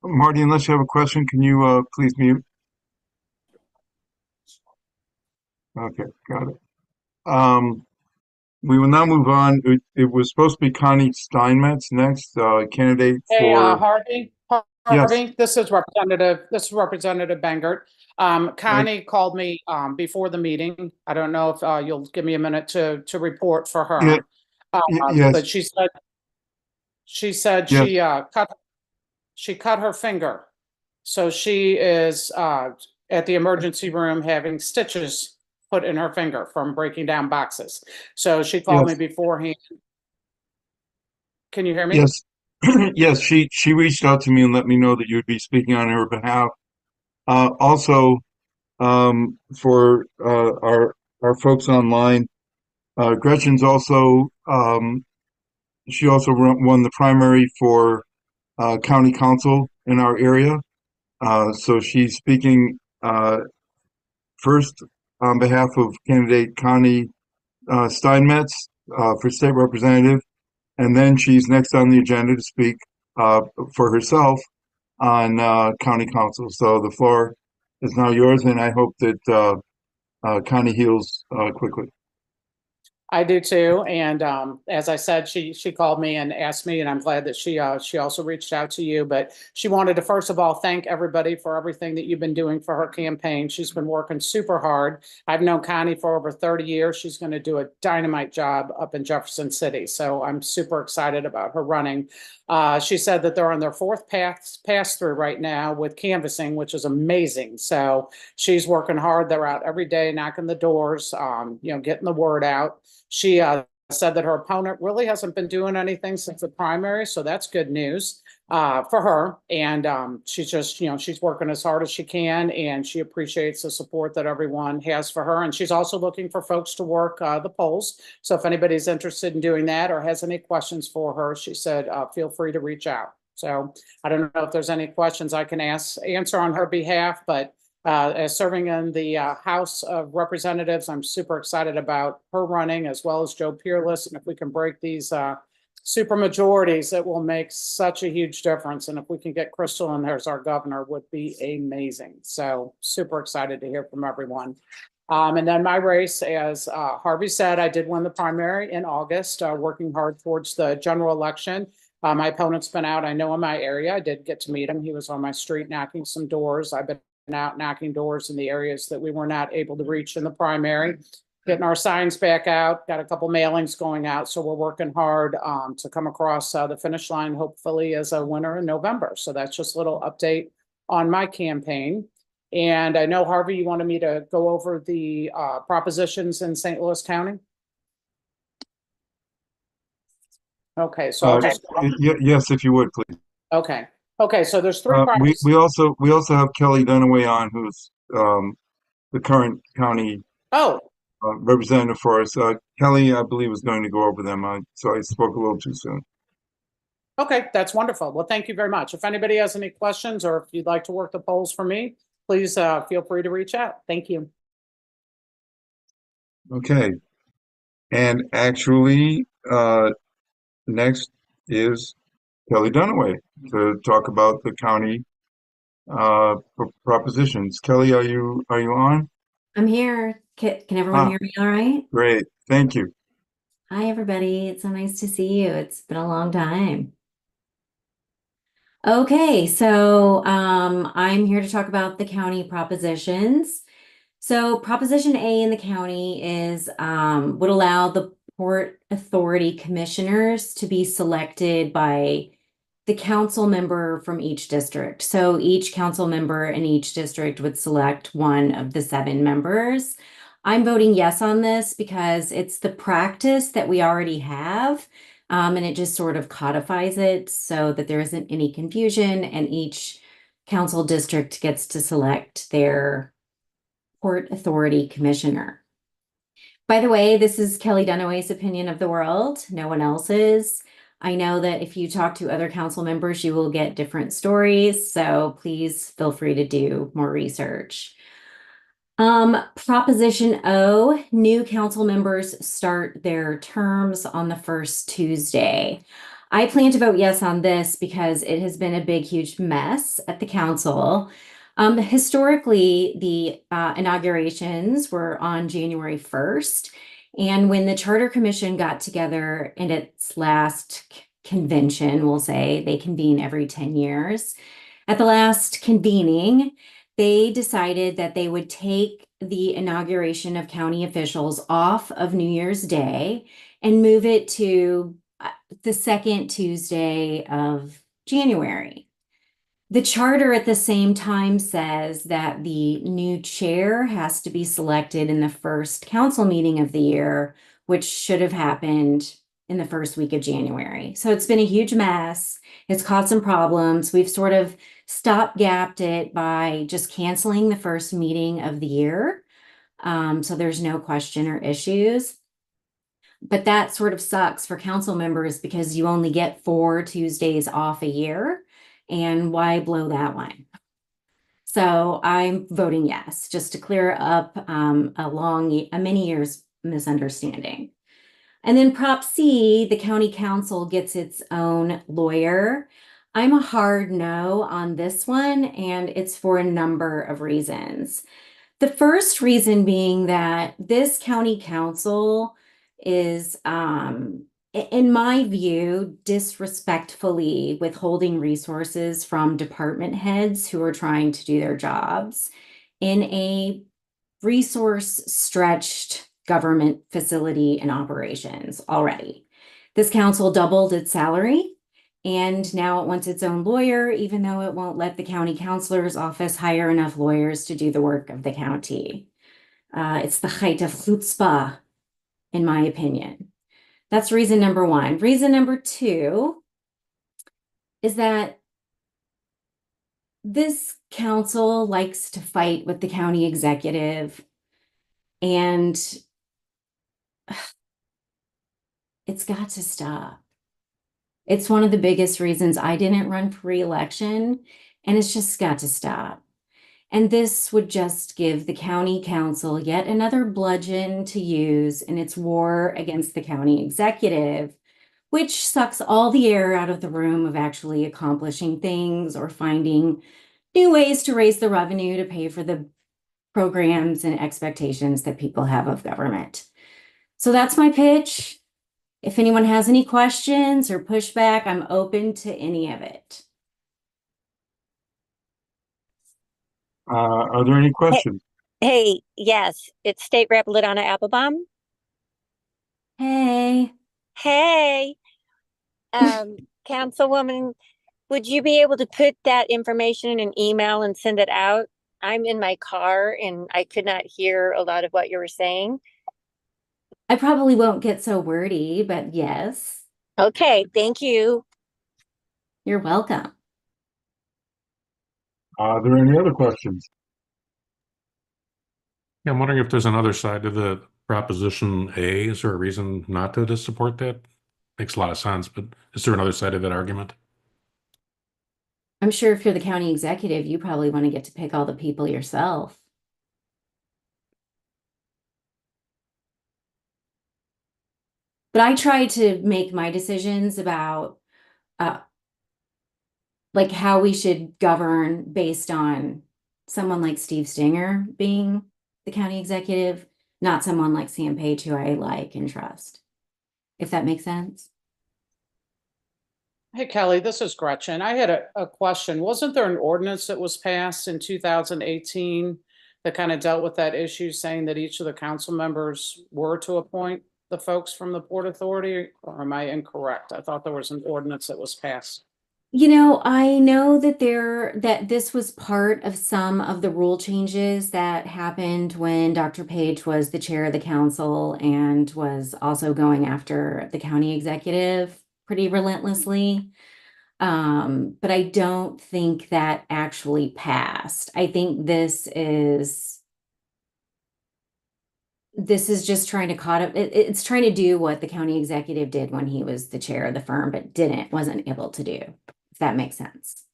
Marty, unless you have a question, can you please mute? Okay, got it. We will now move on. It was supposed to be Connie Steinmetz next, candidate Hey, for, Harvey, yes, this is Representative Bangert. right, Connie called me, before the meeting. I don't know if, you'll give me a minute to report for yeah, her. yes, But she said yes, she cut her finger. So she is, at the emergency room having stitches put in her finger from breaking down boxes. So she called me yes, beforehand. Can you hear me? yes, yes, she reached out to me and let me know that you'd be speaking on her behalf. Also, for our folks online, Gretchen's also she also won the primary for county council in our area. So she's speaking first on behalf of candidate Connie Steinmetz for state representative, and then she's next on the agenda to speak for herself on county council. So the floor is now yours, and I hope that Connie heals quickly. I do too. And as I said, she called me and asked me, and I'm glad that she also reached out to you. But she wanted to first of all thank everybody for everything that you've been doing for her campaign. She's been working super hard. I've known Connie for over 30 years. She's going to do a dynamite job up in Jefferson City. So I'm super excited about her running. She said that they're on their fourth pass through right now with canvassing, which is amazing. So she's working hard. They're out every day knocking the doors, getting the word out. She said that her opponent really hasn't been doing anything since the primary, so that's good news for her. And she's just, she's working as hard as she can, and she appreciates the support that everyone has for her. And she's also looking for folks to work the polls. So if anybody's interested in doing that or has any questions for her, she said, feel free to reach out. So I don't know if there's any questions I can answer on her behalf, but as serving in the House of Representatives, I'm super excited about her running as well as Joe Peerless. And if we can break these super majorities, it will make such a huge difference. And if we can get Crystal in there as our governor, would be amazing. So super excited to hear from everyone. And then my race, as Harvey said, I did win the primary in August, working hard towards the general election. My opponent's been out, I know, in my area. I did get to meet him. He was on my street knocking some doors. I've been out knocking doors in the areas that we were not able to reach in the primary, getting our signs back out, got a couple mailings going out. So we're working hard to come across the finish line, hopefully as a winner in November. So that's just a little update on my campaign. And I know, Harvey, you wanted me to go over the propositions in St. Louis County. Okay, so I'll just yes, if you would, please. Okay. Okay, so there's three we also have Kelly Dunaway on, who's the current county representative for us. Kelly, I believe, is going to go over them. So I spoke a little too soon. Okay, that's wonderful. Well, thank you very much. If anybody has any questions or if you'd like to work the polls for me, please feel free to reach out. Thank you. Okay. And actually, next is Kelly Dunaway to talk about the county propositions. Kelly, are you on? I'm here. Can everyone hear me all right? Great. Thank you. Hi, everybody. It's so nice to see you. It's been a long time. Okay, so I'm here to talk about the county propositions. So Proposition A in the county is would allow the Port Authority commissioners to be selected by the council member from each district. So each council member in each district would select one of the 7 members. I'm voting yes on this because it's the practice that we already have, and it just sort of codifies it so that there isn't any confusion, and each council district gets to select their Port Authority commissioner. By the way, this is Kelly Dunaway's opinion of the world, no one else's. I know that if you talk to other council members, you will get different stories, so please feel free to do more research. Proposition O, new council members start their terms on the first Tuesday. I plan to vote yes on this because it has been a big, huge mess at the council. Historically, the inaugurations were on January 1st. And when the Charter Commission got together in its last convention, we'll say they convene every 10 years. At the last convening, they decided that they would take the inauguration of county officials off of New Year's Day and move it to the second Tuesday of January. The charter at the same time says that the new chair has to be selected in the first council meeting of the year, which should have happened in the first week of January. So it's been a huge mess. It's caused some problems. We've sort of stopgapped it by just canceling the first meeting of the year. So there's no question or issues. But that sort of sucks for council members because you only get 4 Tuesdays off a year. And why blow that one? So I'm voting yes, just to clear up a many years misunderstanding. And then Prop C, the county council gets its own lawyer. I'm a hard no on this one, and it's for a number of reasons. The first reason being that this county council is, in my view, disrespectfully withholding resources from department heads who are trying to do their jobs in a resource-stretched government facility and operations already. This council doubled its salary, and now it wants its own lawyer, even though it won't let the county counselor's office hire enough lawyers to do the work of the county. It's the height of chutzpah, in my opinion. That's reason number one. Reason number two is that this council likes to fight with the county executive, and it's got to stop. It's one of the biggest reasons I didn't run for re-election, and it's just got to stop. And this would just give the county council yet another bludgeon to use in its war against the county executive, which sucks all the air out of the room of actually accomplishing things or finding new ways to raise the revenue to pay for the programs and expectations that people have of government. So that's my pitch. If anyone has any questions or pushback, I'm open to any of it. Are there any questions? Hey, yes, it's State Rep Ladonna Applebaum. Hey. Hey, Councilwoman, would you be able to put that information in an email and send it out? I'm in my car and I could not hear a lot of what you were saying. I probably won't get so wordy, but yes. Okay, thank you. You're welcome. Are there any other questions? Yeah, I'm wondering if there's another side to the Proposition A. Is there a reason not to support that? Makes a lot of sense, but is there another side of that argument? I'm sure if you're the county executive, you probably want to get to pick all the people yourself. But I try to make my decisions about like how we should govern based on someone like Steve Stinger being the county executive, not someone like Sam Page, who I like and trust. If that makes sense. Hey, Kelly, this is Gretchen. I had a question. Wasn't there an ordinance that was passed in 2018 that kind of dealt with that issue, saying that each of the council members were to appoint the folks from the Port Authority, or am I incorrect? I thought there was an ordinance that was passed. You know, I know that this was part of some of the rule changes that happened when Dr. Page was the chair of the council and was also going after the county executive pretty relentlessly. But I don't think that actually passed. I think this is this is just trying to it's trying to do what the county executive did when he was the chair of the firm, but wasn't able to do, if that makes sense.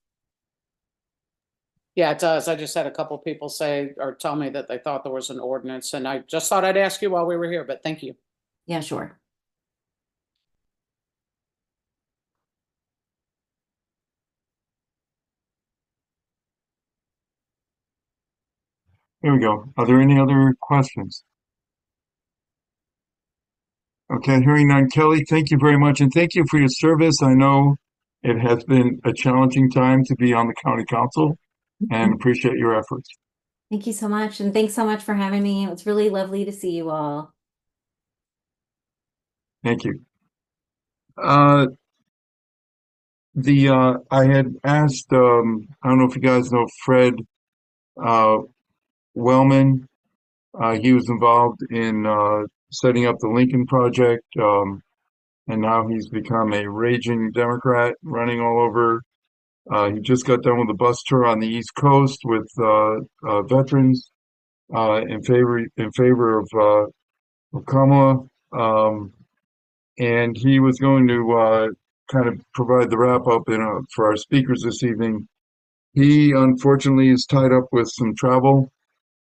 Yeah, it does. I just had a couple people say or tell me that they thought there was an ordinance, and I just thought I'd ask you while we were here, but thank you. Yeah, sure. Here we go. Are there any other questions? Okay, hearing none. Kelly, thank you very much, and thank you for your service. I know it has been a challenging time to be on the county council, and appreciate your efforts. Thank you so much. And thanks so much for having me. It was really lovely to see you all. Thank you. I had asked, I don't know if you guys know Fred Wellman. He was involved in setting up the Lincoln Project, and now he's become a raging Democrat, running all over. He just got done with a bus tour on the East Coast with veterans in favor of Kamala, and he was going to kind of provide the wrap up for our speakers this evening. He unfortunately is tied up with some travel.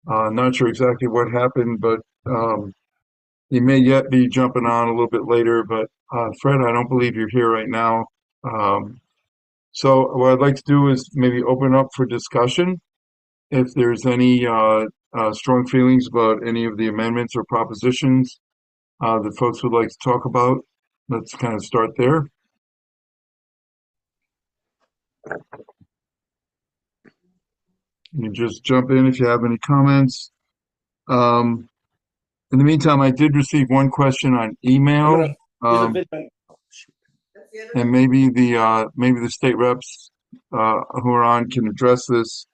Not sure exactly what happened, but he may yet be jumping on a little bit later. But Fred, I don't believe you're here right now. So what I'd like to do is maybe open up for discussion. If there's any strong feelings about any of the amendments or propositions that folks would like to talk about, let's kind of start there. You can just jump in if you have any comments. In the meantime, I did receive one question on email, and maybe the state reps who are on can address this.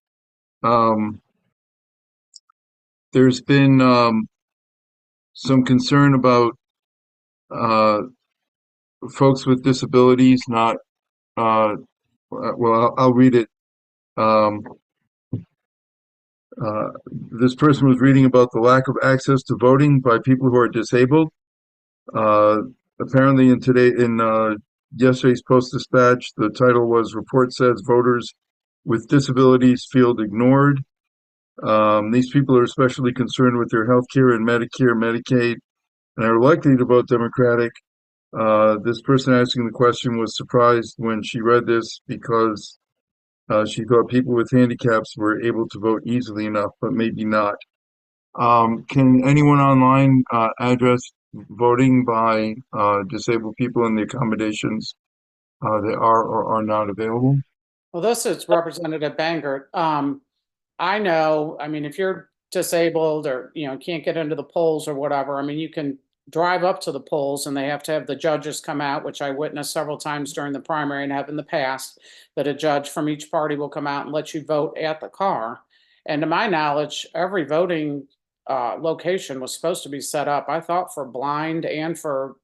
There's been some concern about folks with disabilities not. Well, I'll read it. This person was reading about the lack of access to voting by people who are disabled. Apparently in yesterday's Post-Dispatch, the title was "Report Says Voters with Disabilities Feel Ignored." These people are especially concerned with their health care and Medicare, Medicaid, and are likely to vote Democratic. This person asking the question was surprised when she read this because she thought people with handicaps were able to vote easily enough, but maybe not. Can anyone online address voting by disabled people and the accommodations that are or are not available? Well, this is Representative Bangert. I know, I mean, if you're disabled or, can't get into the polls or whatever, I mean, you can drive up to the polls and they have to have the judges come out, which I witnessed several times during the primary and have in the past, that a judge from each party will come out and let you vote at the car. And to my knowledge, every voting location was supposed to be set up, I thought, for blind and for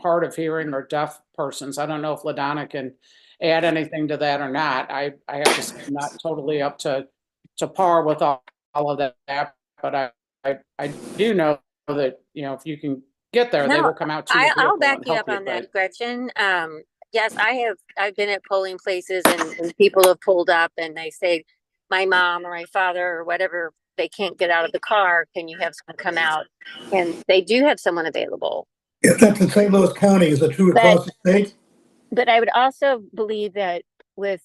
hard of hearing or deaf persons. I don't know if LaDonna can add anything to that or not. I have to say I'm not totally up to par with all of that, but I do know that, if you can get there, they will come out to you. I'll back you up on that, Gretchen. Yes, I've been at polling places and people have pulled up and they say, my mom or my father or whatever, they can't get out of the car. Can you have someone come out? And they do have someone available. If that's in St. Louis County, is it true across the state? But I would also believe that with,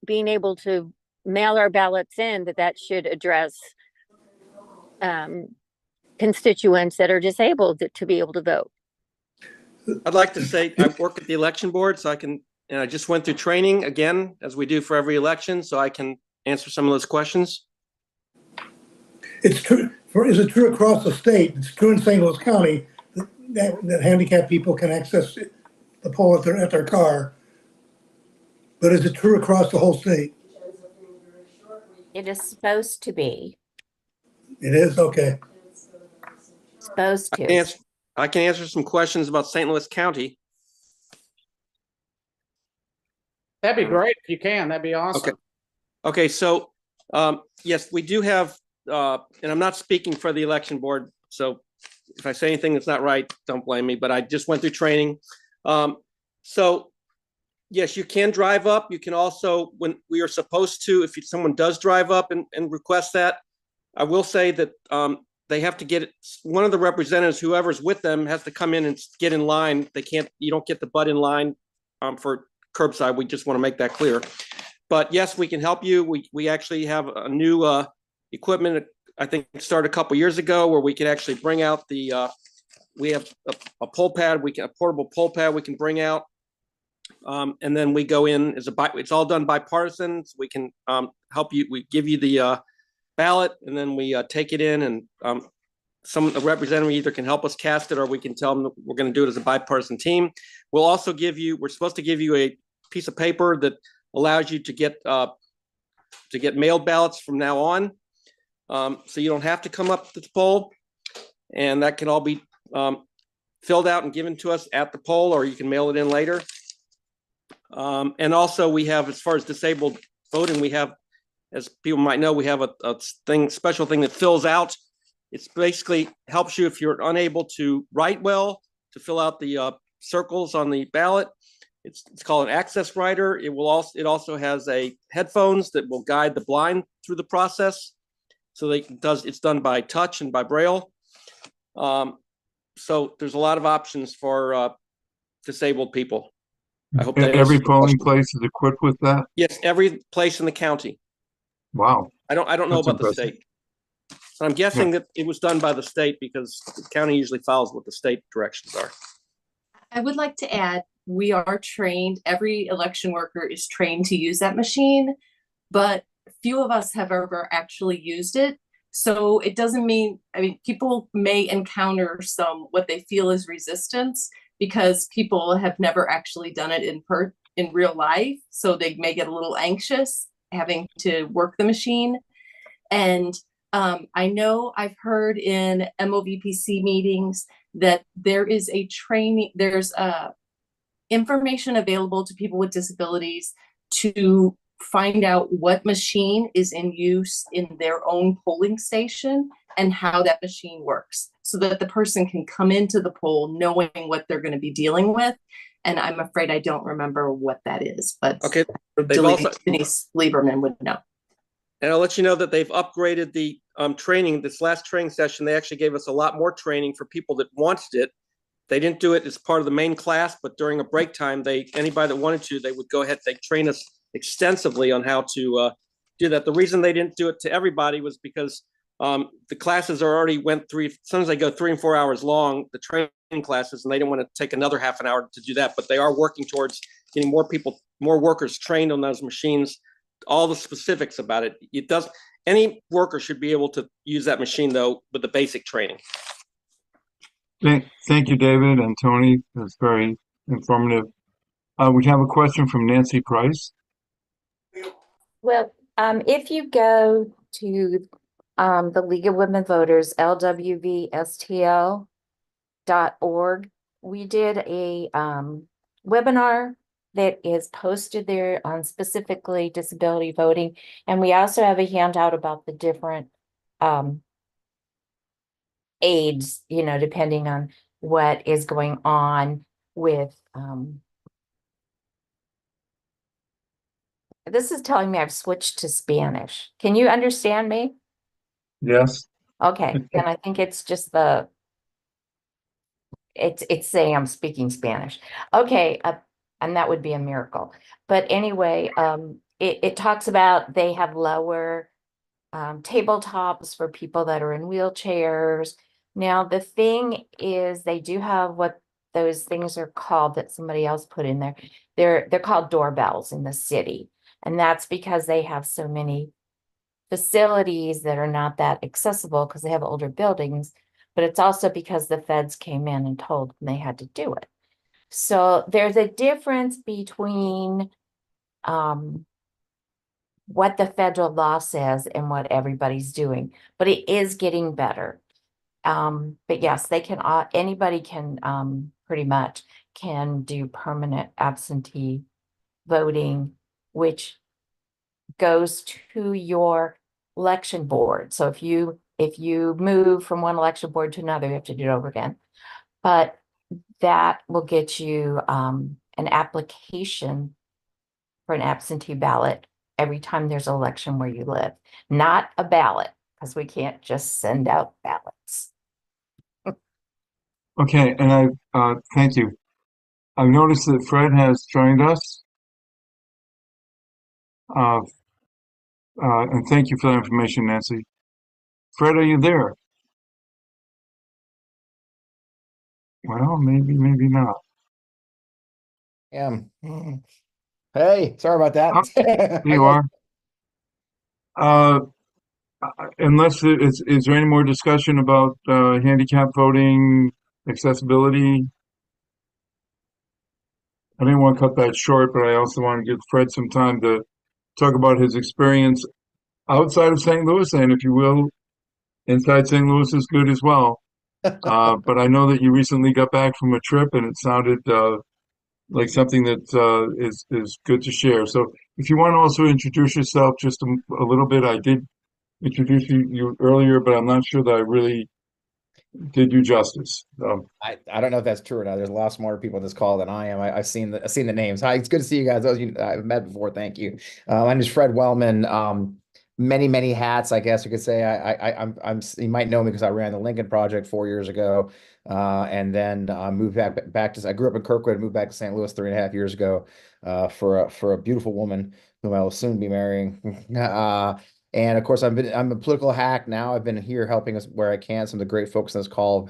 being able to mail our ballots in, that should address constituents that are disabled to be able to vote. I'd like to say I work at the election board, so and I just went through training again, as we do for every election, so I can answer some of those questions. It's true. Is it true across the state? It's true in St. Louis County that handicapped people can access the poll at their car. But is it true across the whole state? It is supposed to be. It is? Okay. Supposed to. I can answer some questions about St. Louis County. That'd be great if you can. That'd be awesome. Okay. So yes, we do have and I'm not speaking for the election board, so if I say anything that's not right, don't blame me, but I just went through training. So yes, you can drive up. You can also, when we are supposed to, if someone does drive up and request that, I will say that they have to get one of the representatives, whoever's with them, has to come in and get in line. They can't, you don't get the butt in line for curbside. We just want to make that clear. But yes, we can help you. We actually have a new equipment, I think started a couple years ago, where we can actually bring out the, we have a poll pad, a portable poll pad we can bring out. And then we go in as it's all done bipartisan. So we can help you. We give you the ballot, and then we take it in, and a representative either can help us cast it, or we can tell them that we're going to do it as a bipartisan team. We'll also we're supposed to give you a piece of paper that allows you to get mailed ballots from now on. So you don't have to come up to the poll, and that can all be filled out and given to us at the poll, or you can mail it in later. And also we have, as far as disabled voting, we have, as people might know, we have a special thing that fills out. It's basically helps you if you're unable to write well, to fill out the circles on the ballot. It's called an access writer. It also has a headphones that will guide the blind through the process. So it's done by touch and by braille. So there's a lot of options for disabled people. I hope that every polling place is equipped with that. Yes, every place in the county. Wow. I don't know That's about impressive. the state. So I'm guessing that it was done by the state, because the county usually follows what the state directions are. I would like to add, we are trained, every election worker is trained to use that machine, but few of us have ever actually used it. So it doesn't mean, I mean, people may encounter what they feel is resistance, because people have never actually done it in real life. So they may get a little anxious having to work the machine. And I know I've heard in MOVPC meetings that there is there's information available to people with disabilities to find out what machine is in use in their own polling station and how that machine works, so that the person can come into the poll knowing what they're going to be dealing with. And I'm afraid I don't remember what that is, but okay, Denise Lieberman would know. And I'll let you know that they've upgraded the training. This last training session, they actually gave us a lot more training for people that wanted it. They didn't do it as part of the main class, but during a break time, anybody that wanted to, they would go ahead. They train us extensively on how to do that. The reason they didn't do it to everybody was because the classes are already sometimes they go 3 and 4 hours long, the training classes, and they didn't want to take another half an hour to do that. But they are working towards getting more workers trained on those machines. All the specifics about it. Any worker should be able to use that machine, though, with the basic training. Thank you, David and Tony. That's very informative. We have a question from Nancy Price. Well, if you go to the League of Women Voters, lwvstl.org, we did a webinar that is posted there on specifically disability voting. And we also have a handout about the different aids, depending on what is going on with this is telling me I've switched to Spanish. Can you understand me? Yes. Okay, then I think it's just it's saying I'm speaking Spanish. Okay, and that would be a miracle. But anyway, it talks about they have lower tabletops for people that are in wheelchairs. Now, the thing is, they do have what those things are called that somebody else put in there. They're called doorbells in the city. And that's because they have so many facilities that are not that accessible because they have older buildings. But it's also because the feds came in and told them they had to do it. So there's a difference between what the federal law says and what everybody's doing, but it is getting better. But yes, they can, anybody can pretty much can do permanent absentee voting, which goes to your election board. So if you move from one election board to another, you have to do it over again. But that will get you an application for an absentee ballot every time there's an election where you live, not a ballot, because we can't just send out ballots. Okay, and thank you. I've noticed that Fred has joined us. Uh, and thank you for that information, Nancy. Fred, are you there? Well, maybe, maybe not. Hey, sorry about Oh, that. there you are. Is there any more discussion about handicap voting, accessibility? I didn't want to cut that short, but I also want to give Fred some time to talk about his experience outside of St. Louis, and if you will, inside St. Louis is good as well. But I know that you recently got back from a trip, and it sounded like something that is good to share. So, if you want to also introduce yourself just a little bit, I did introduce you earlier, but I'm not sure that I really did you justice. I don't know if that's true or not. There's a lot smarter people on this call than I am. I've seen the names. Hi, it's good to see you guys. Those you I've met before. Thank you. My name is Fred Wellman. Many hats, I guess you could say. I'm you might know me because I ran the Lincoln Project 4 years ago, and then moved back to. I grew up in Kirkwood, moved back to St. Louis 3.5 years ago, for a beautiful woman whom I will soon be marrying. And of course, I'm a political hack now. I've been here helping us where I can. Some of the great folks on this call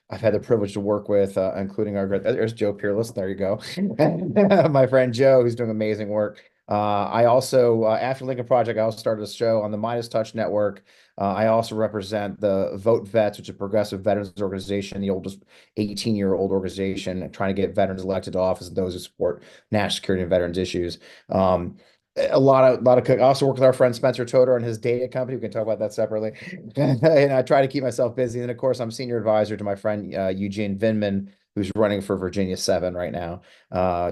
I've had the privilege to work with, including there's Joe Peerless. There you go. My friend Joe, who's doing amazing work. I also, after Lincoln Project, I also started a show on the Midas Touch Network. I also represent the Vote Vets, which is a progressive veterans organization, the oldest 18-year-old organization, trying to get veterans elected to office and those who support national security and veterans issues. A lot of I also work with our friend Spencer Toder and his data company. We can talk about that separately. And I try to keep myself busy. And of course, I'm senior advisor to my friend Eugene Vinman, who's running for Virginia 7 right now,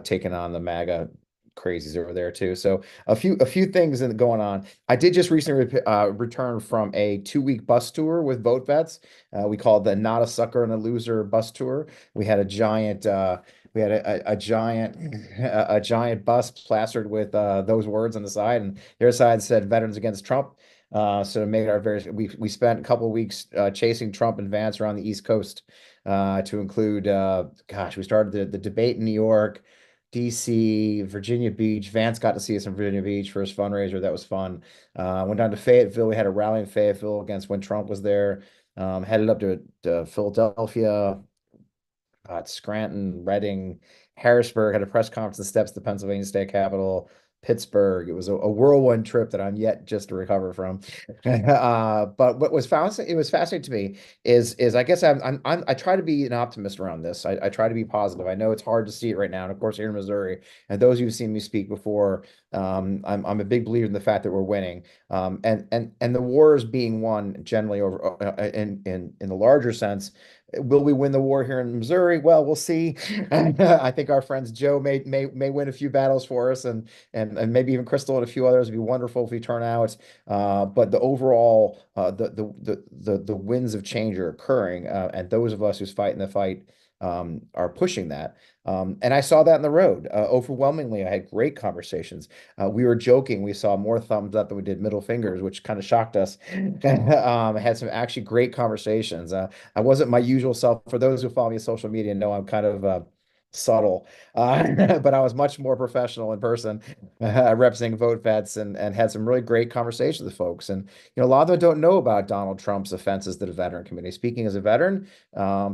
taking on the MAGA crazies over there too. So a few things going on. I did just recently return from a 2-week bus tour with Vote Vets. We called the Not a Sucker and a Loser bus tour. We had a giant a giant bus plastered with those words on the side, and their side said "Veterans Against Trump." So to make our we spent a couple of weeks chasing Trump and Vance around the East Coast, to include we started the debate in New York, DC, Virginia Beach. Vance got to see us in Virginia Beach for his fundraiser. That was fun. Went down to Fayetteville. We had a rally in Fayetteville against when Trump was there. Headed up to Philadelphia, Scranton, Reading, Harrisburg, had a press conference on the steps of the Pennsylvania State Capitol, Pittsburgh. It was a whirlwind trip that I'm yet just to recover from. But what was fascinating, it was fascinating to me is I guess I try to be an optimist around this. I try to be positive. I know it's hard to see it right now, and of course here in Missouri, and those who've seen me speak before, I'm a big believer in the fact that we're winning, and the war is being won generally over in the larger sense. Will we win the war here in Missouri? Well, we'll see. I think our friends Joe may win a few battles for us, and maybe even Crystal and a few others. It'd be wonderful if we turn out. But the overall the winds of change are occurring, and those of us who's fighting the fight are pushing that. And I saw that in the road. Overwhelmingly, I had great conversations. We were joking. We saw more thumbs up than we did middle fingers, which kind of shocked us. I had some actually great conversations. I wasn't my usual self. For those who follow me on social media know I'm kind of subtle, but I was much more professional in person, representing Vote Vets, and had some really great conversations with folks. And a lot of them don't know about Donald Trump's offenses to the veteran community. Speaking as a veteran,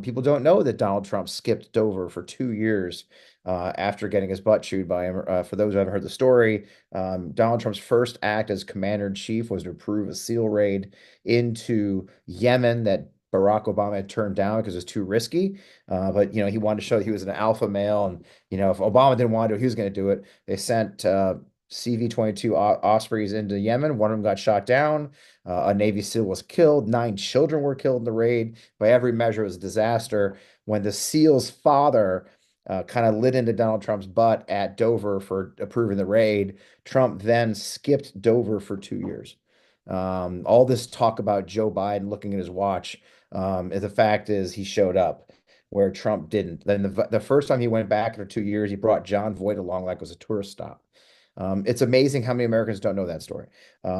people don't know that Donald Trump skipped Dover for 2 years after getting his butt chewed by him. For those who haven't heard the story, Donald Trump's first act as commander in chief was to approve a SEAL raid into Yemen that Barack Obama had turned down because it was too risky. But he wanted to show that he was an alpha male, and if Obama didn't want to do it, he was going to do it. They sent CV-22 Ospreys into Yemen. One of them got shot down. A Navy SEAL was killed. 9 children were killed in the raid. By every measure, it was a disaster. When the SEAL's father kind of lit into Donald Trump's butt at Dover for approving the raid, Trump then skipped Dover for 2 years. All this talk about Joe Biden looking at his watch, the fact is he showed up where Trump didn't. Then the first time he went back after 2 years, he brought John Voight along like it was a tourist stop. It's amazing how many Americans don't know that story.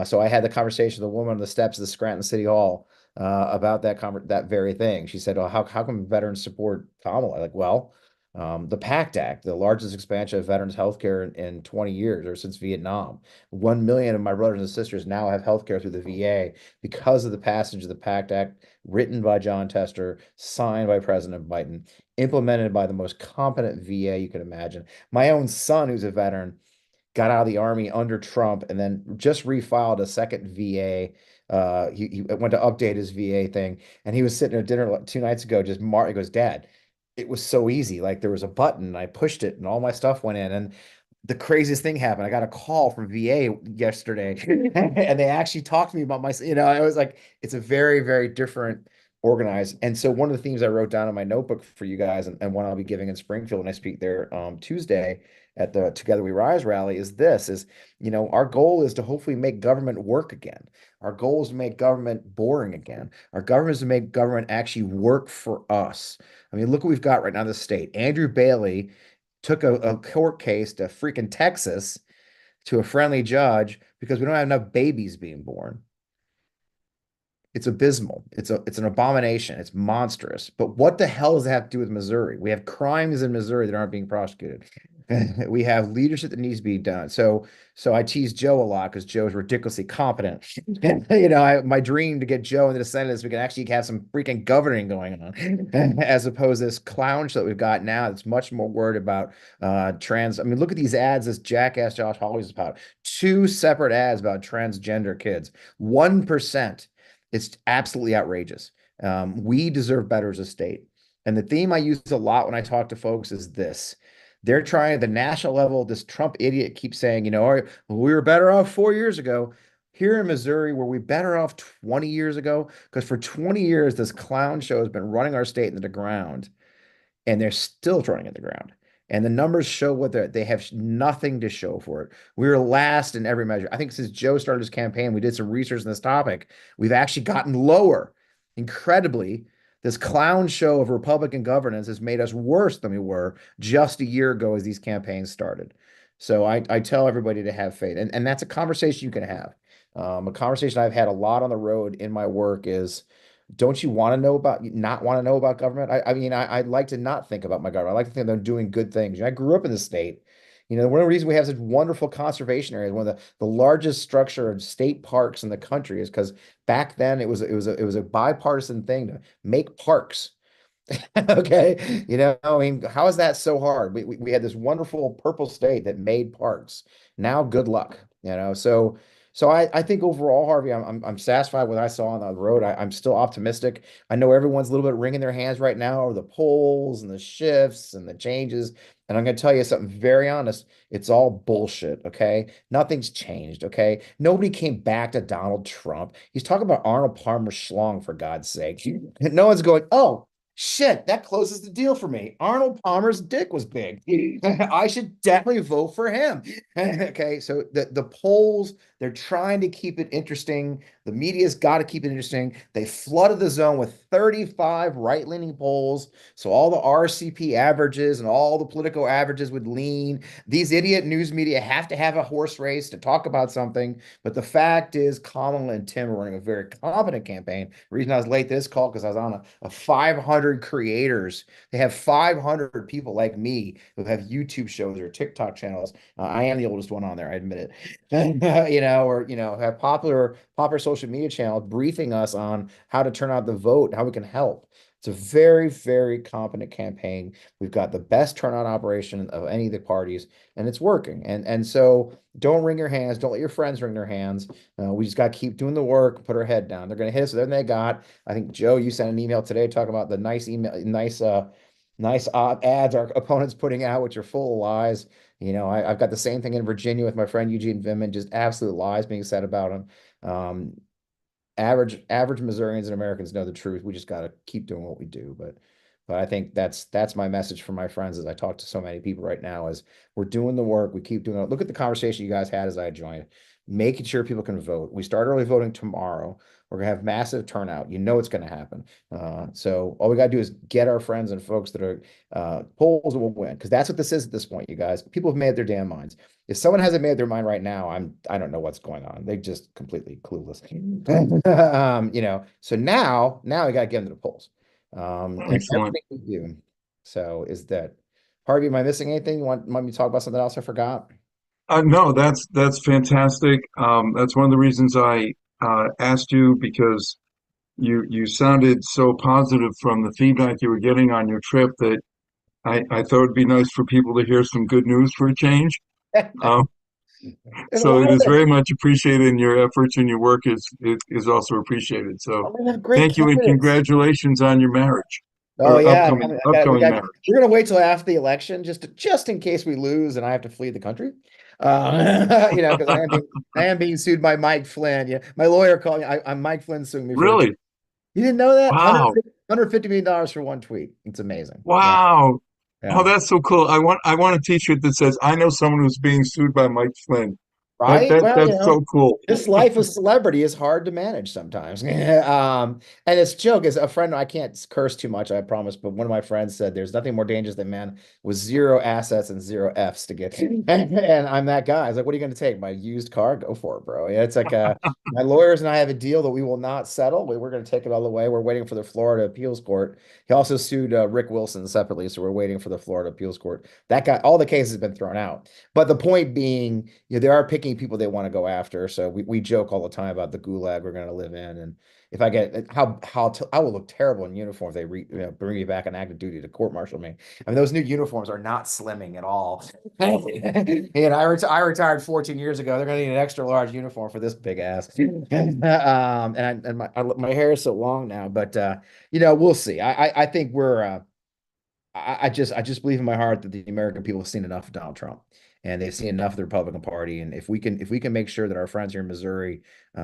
So I had the conversation with a woman on the steps of the Scranton City Hall about that very thing. She said, "Oh, how come veterans support Kamala?" Like, well, the PACT Act, the largest expansion of veterans health care in 20 years or since Vietnam. 1 million of my brothers and sisters now have health care through the VA because of the passage of the PACT Act, written by John Tester, signed by President Biden, implemented by the most competent VA you can imagine. My own son, who's a veteran, got out of the army under Trump and then just refiled a second VA. He went to update his VA thing, and he was sitting at dinner 2 nights ago. He goes, "Dad, it was so easy. Like there was a button, I pushed it, and all my stuff went in." And the craziest thing happened. I got a call from VA yesterday, and they actually talked to me about I was like, it's a very, very different organized. And so one of the themes I wrote down in my notebook for you guys, and one I'll be giving in Springfield when I speak there Tuesday at the Together We Rise rally is our goal is to hopefully make government work again. Our goal is to make government boring again. Our government is to make government actually work for us. I mean, look what we've got right now in the state. Andrew Bailey took a court case to freaking Texas to a friendly judge because we don't have enough babies being born. It's abysmal. It's an abomination. It's monstrous. But what the hell does that have to do with Missouri? We have crimes in Missouri that aren't being prosecuted. We have leadership that needs to be done. So I tease Joe a lot because Joe's ridiculously competent. My dream to get Joe into the Senate is we can actually have some freaking governing going on, as opposed to this clown show that we've got now that's much more worried about trans. I mean, look at these ads this jackass Josh Hawley's about. 2 separate ads about transgender kids. 1%. It's absolutely outrageous. We deserve better as a state. And the theme I use a lot when I talk to folks is this. They're trying at the national level, this Trump idiot keeps saying, we were better off 4 years ago. Here in Missouri, were we better off 20 years ago? Because for 20 years, this clown show has been running our state into the ground, and they're still running into the ground. And the numbers show what they have nothing to show for it. We were last in every measure. I think since Joe started his campaign, we did some research on this topic. We've actually gotten lower. Incredibly, this clown show of Republican governance has made us worse than we were just a year ago as these campaigns started. So I tell everybody to have faith. And that's a conversation you can have. A conversation I've had a lot on the road in my work is, don't you want to not want to know about government? I mean, I'd like to not think about my government. I like to think they're doing good things. I grew up in the state. One of the reasons we have such wonderful conservation areas, one of the largest structure of state parks in the country, is because back then it was a bipartisan thing to make parks. Okay. I mean, how is that so hard? We had this wonderful purple state that made parks. Now, good luck. So I think overall, Harvey, I'm satisfied with what I saw on the road. I'm still optimistic. I know everyone's a little bit wringing their hands right now over the polls and the shifts and the changes. And I'm going to tell you something very honest. It's all bullshit. Okay. Nothing's changed. Okay. Nobody came back to Donald Trump. He's talking about Arnold Palmer schlong, for God's sake. No one's going, oh, shit, that closes the deal for me. Arnold Palmer's dick was big. I should definitely vote for him. Okay, so the polls, they're trying to keep it interesting. The media's got to keep it interesting. They flooded the zone with 35 right-leaning polls. So all the RCP averages and all the political averages would lean. These idiot news media have to have a horse race to talk about something. But the fact is, Kamala and Tim are running a very competent campaign. The reason I was late to this call because I was on a 500 creators. They have 500 people like me who have YouTube shows or TikTok channels. I am the oldest one on there, I admit it. Or have popular social media channels briefing us on how to turn out the vote, how we can help. It's a very, very competent campaign. We've got the best turnout operation of any of the parties, and it's working. And so don't wring your hands. Don't let your friends wring their hands. We just got to keep doing the work, put our head down. They're going to hit us with everything they got. I think, Joe, you sent an email today talking about the nice ads our opponents putting out, which are full of lies. I've got the same thing in Virginia with my friend Eugene Vindman, just absolute lies being said about him. Average Missourians and Americans know the truth. We just got to keep doing what we do. But I think that's my message for my friends as I talk to so many people right now is we're doing the work. We keep doing it. Look at the conversation you guys had as I joined. making sure people can vote. We start early voting tomorrow. We're gonna have massive turnout. You know it's gonna happen. So all we gotta do is get our friends and folks that are polls will win, because that's what this is at this point, you guys. People have made their damn minds. If someone hasn't made their mind right now, I don't know what's going on. They just completely clueless. So now we gotta get them to the polls. And Excellent. everything we do. So is that Harvey, am I missing anything? You want me to talk about something else I forgot? No, that's fantastic. That's one of the reasons I asked you, because you sounded so positive from the feedback you were getting on your trip that I thought it'd be nice for people to hear some good news for a change. Um, There's a so lot it of is it. very much appreciated, and your efforts and your work is also appreciated. So We have great thank you and candidates. congratulations on your marriage Oh or yeah, upcoming marriage. we're gonna wait till after the election just in case we lose and I have to flee the country. Because I am being sued by Mike Flynn. Yeah, my lawyer called me. I'm Mike Flynn suing me for. Really? You didn't know that? Wow. $150 million for one tweet. It's amazing. Wow. Yeah. Oh, that's so cool. I want a t-shirt that says, I know someone who's being sued by Mike Flynn. Right? Well, That's so cool. this life of celebrity is hard to manage sometimes. And this joke is a friend, I can't curse too much, I promise, but one of my friends said there's nothing more dangerous than man with zero assets and zero Fs to get. And I'm that guy. I was like, what are you going to take? My used car? Go for it, bro. Yeah, it's like my lawyers and I have a deal that we will not settle. We're going to take it all the way. We're waiting for the Florida appeals court. He also sued Rick Wilson separately, so we're waiting for the Florida appeals court. That guy, all the cases have been thrown out. But the point being, they are picking people they want to go after. So we joke all the time about the gulag we're going to live in, and if I get I will look terrible in uniform if they bring me back on active duty to court martial me. I mean, those new uniforms are not slimming at all. And I retired 14 years ago. They're going to need an extra large uniform for this big ass. And my hair is so long now, but we'll see. I think we're. I just believe in my heart that the American people have seen enough of Donald Trump, and they've seen enough of the Republican Party. And if we can make sure that our friends here in Missouri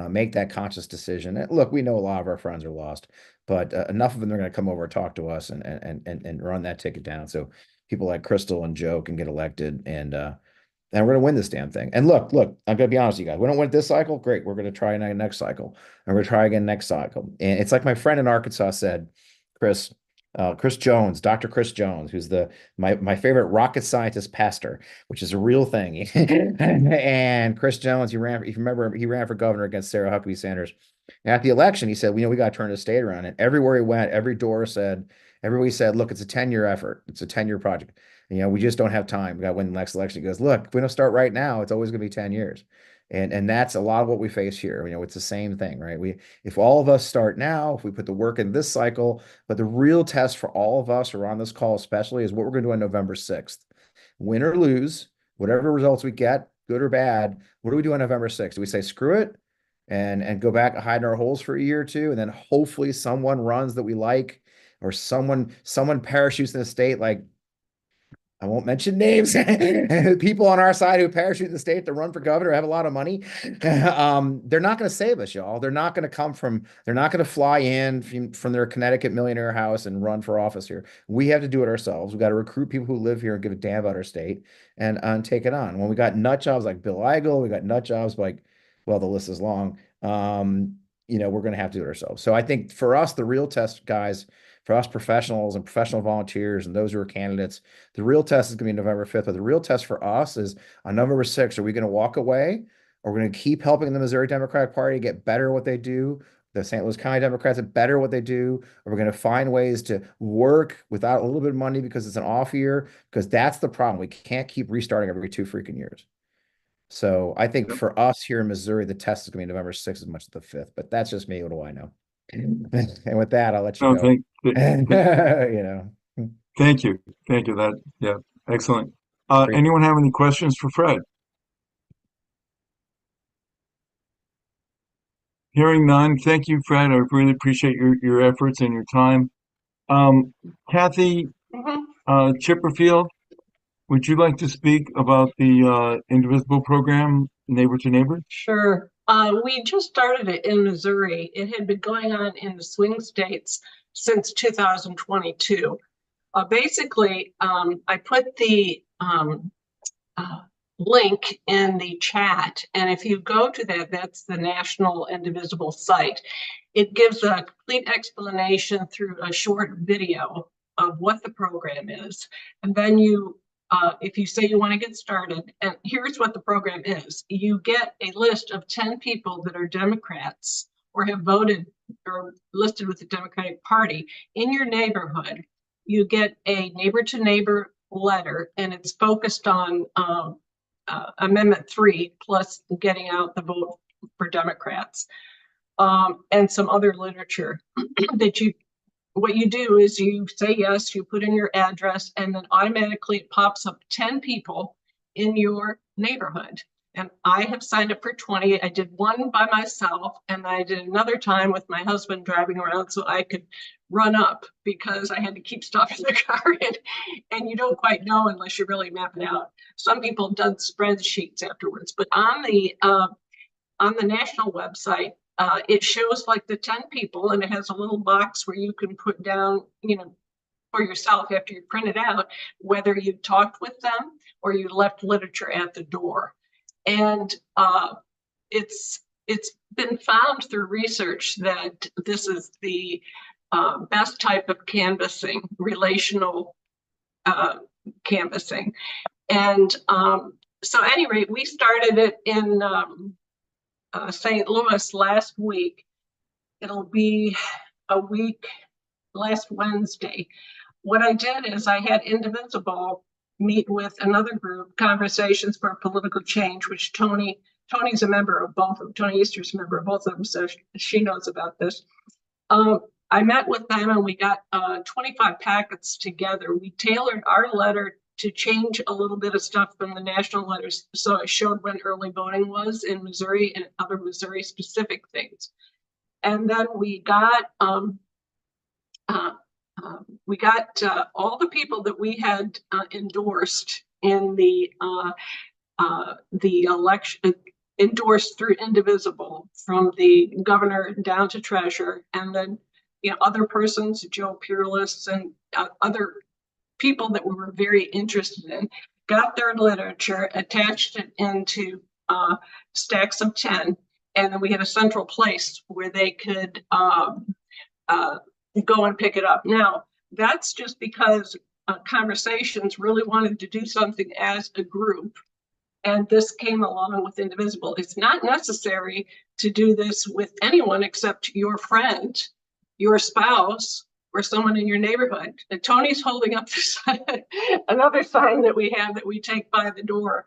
make that conscious decision. And look, we know a lot of our friends are lost, but enough of them are going to come over and talk to us and run that ticket down. So people like Crystal and Joe can get elected, and we're going to win this damn thing. And look, I'm going to be honest with you guys. We don't win it this cycle. Great. We're going to try next cycle, and we're going to try again next cycle. And it's like my friend in Arkansas said, Chris. Chris Jones, Dr. Chris Jones, who's my favorite rocket scientist pastor, which is a real thing. And Chris Jones, if you remember, he ran for governor against Sarah Huckabee Sanders. And at the election, he said, we got to turn the state around. And everywhere he went, everybody said, look, it's a 10-year effort. It's a 10-year project. We just don't have time. We got to win the next election. He goes, look, if we don't start right now, it's always going to be 10 years. And that's a lot of what we face here. It's the same thing, right? If all of us start now, if we put the work in this cycle, but the real test for all of us who are on this call especially is what we're going to do on November 6th. Win or lose, whatever results we get, good or bad, what do we do on November 6th? Do we say screw it and go back and hide in our holes for a year or two, and then hopefully someone runs that we like, or someone parachutes in the state, like I won't mention names. People on our side who parachute in the state to run for governor have a lot of money. They're not going to save us, y'all. They're not going to fly in from their Connecticut millionaire house and run for office here. We have to do it ourselves. We got to recruit people who live here and give a damn about our state and take it on. When we got nut jobs like Bill Eigel, we got nut jobs like, well, the list is long. We're going to have to do it ourselves. So I think for us, the real test, guys, for us professionals and professional volunteers and those who are candidates, the real test is going to be November 5th. But the real test for us is on November 6th. Are we going to walk away, or we're going to keep helping the Missouri Democratic Party get better at what they do? The St. Louis County Democrats get better at what they do. Or we're going to find ways to work without a little bit of money because it's an off year, because that's the problem. We can't keep restarting every 2 freaking years. So I think for us here in Missouri, the test is going to be November 6th as much as the 5th. But that's just me. What do I know? And with that, I'll let you go. Thank you. Yeah, excellent. Anyone have any questions for Fred? Hearing none, thank you, Fred. I really appreciate your efforts and your time. Kathy Chipperfield, would you like to speak about the Indivisible program, Neighbor to Neighbor? Sure. We just started it in Missouri. It had been going on in the swing states since 2022. Basically, I put the link in the chat. And if you go to that, that's the National Indivisible site. It gives a complete explanation through a short video of what the program is. And then you, if you say you want to get started, and here's what the program is. You get a list of 10 people that are Democrats or have voted or listed with the Democratic Party in your neighborhood. You get a neighbor to neighbor letter, and it's focused on Amendment 3 plus getting out the vote for Democrats, and some other literature that what you do is you say yes, you put in your address, and then automatically it pops up 10 people in your neighborhood. And I have signed up for 20. I did one by myself, and I did another time with my husband driving around so I could run up because I had to keep stuff in the car. And you don't quite know unless you really map it out. Some people have done spreadsheets afterwards, but on the national website, it shows like the 10 people, and it has a little box where you can put down, for yourself after you print it out, whether you talked with them or you left literature at the door. And it's been found through research that this is the best type of canvassing, relational canvassing. And so at any rate, we started it in St. Louis last week. It'll be a week last Wednesday. What I did is I had Indivisible meet with another group, Conversations for Political Change, which Tony's a member of both of them. Tony Easter's a member of both of them, so she knows about this. I met with them and we got 25 packets together. We tailored our letter to change a little bit of stuff from the national letters. So it showed when early voting was in Missouri and other Missouri specific things. And then we got all the people that we had endorsed in the election, endorsed through Indivisible, from the governor down to treasurer, and then other persons, Joe Peerless and other people that we were very interested in, got their literature, attached it into stacks of 10, and then we had a central place where they could go and pick it up. Now, that's just because Conversations really wanted to do something as a group, and this came along with Indivisible. It's not necessary to do this with anyone except your friend, your spouse, or someone in your neighborhood. And Tony's holding up this another sign that we have that we take by the door.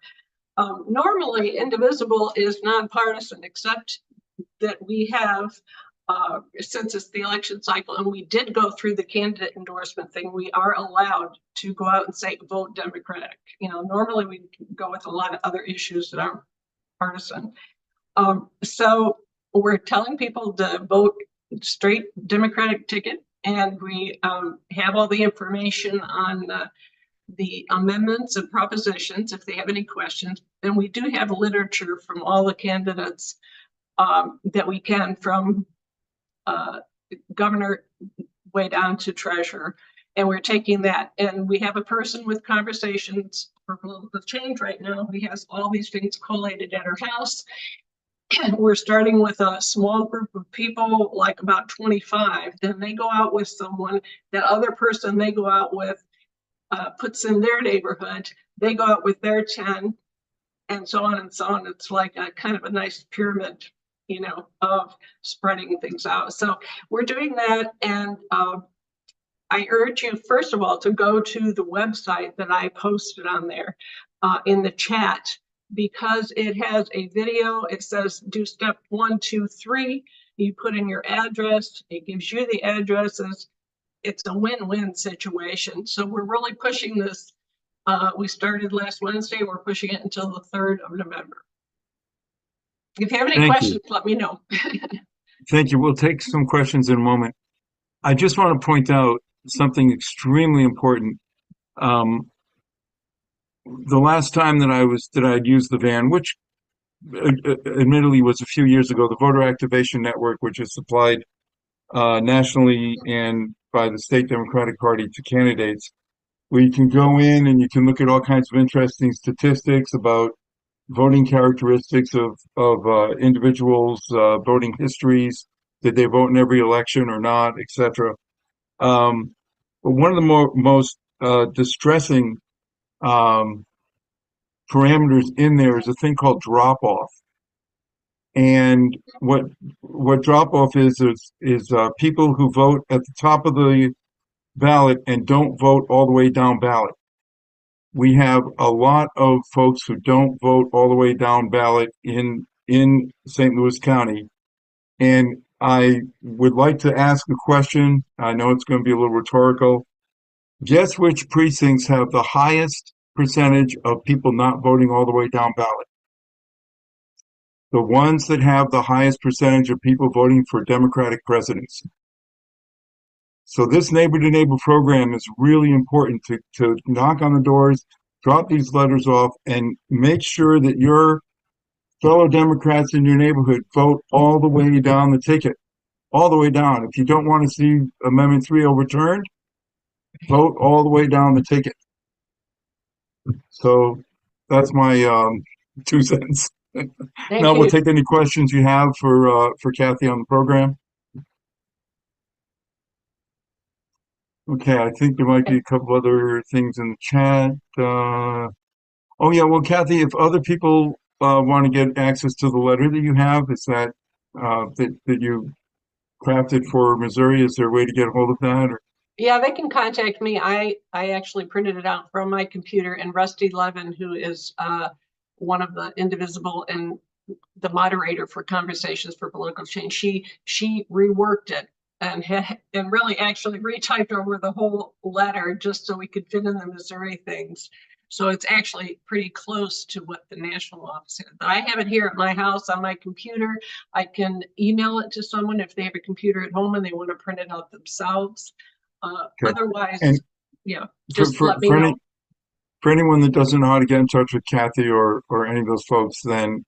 Normally, Indivisible is nonpartisan, except that we have, since it's the election cycle, and we did go through the candidate endorsement thing, we are allowed to go out and say, vote Democratic. Normally we go with a lot of other issues that aren't partisan. So we're telling people to vote straight Democratic ticket, and we have all the information on the amendments and propositions if they have any questions. And we do have literature from all the candidates that we can, from governor way down to treasurer. And we're taking that, and we have a person with Conversations for Political Change right now. He has all these things collated at her house. We're starting with a small group of people, like about 25. Then they go out with someone. That other person they go out with puts in their neighborhood. They go out with their 10, and so on and so on. It's like a kind of a nice pyramid, of spreading things out. So we're doing that, and I urge you, first of all, to go to the website that I posted on there in the chat, because it has a video. It says do step 1, 2, 3. You put in your address. It gives you the addresses. It's a win-win situation. So we're really pushing this. We started last Wednesday. We're pushing it until the 3rd of November. If you have any questions, let me know. Thank you. We'll take some questions in a moment. I just want to point out something extremely important. The last time that I'd used the van, which admittedly was a few years ago, the Voter Activation Network, which is supplied nationally and by the state Democratic Party to candidates, where you can go in and you can look at all kinds of interesting statistics about voting characteristics of individuals, voting histories, did they vote in every election or not, etc. But one of the most distressing um, parameters in there is a thing called drop off. And what drop off is people who vote at the top of the ballot and don't vote all the way down ballot. We have a lot of folks who don't vote all the way down ballot in St. Louis County. And I would like to ask a question. I know it's going to be a little rhetorical. Guess which precincts have the highest percentage of people not voting all the way down ballot? The ones that have the highest percentage of people voting for Democratic presidents. So this neighbor to neighbor program is really important to knock on the doors, drop these letters off, and make sure that your fellow Democrats in your neighborhood vote all the way down the ticket, all the way down. If you don't want to see Amendment 3 overturned, vote all the way down the ticket. So that's my 2 cents. Now we'll take any questions you have for Kathy on the program. Okay, I think there might be a couple other things in the chat. Oh yeah, well, Kathy, if other people want to get access to the letter that you have, is that that you crafted for Missouri? Is there a way to get a hold of that? Or? Yeah, they can contact me. I actually printed it out from my computer, and Rusty Levin, who is one of the indivisible and the moderator for Conversations for Political Change, she reworked it and really actually retyped over the whole letter just so we could fit in the Missouri things. So it's actually pretty close to what the national office has. But I have it here at my house on my computer. I can email it to someone if they have a computer at home and they want to print it out themselves. Okay. Otherwise, And yeah, just let me for know. For anyone that doesn't know how to get in touch with Kathy or any of those folks, then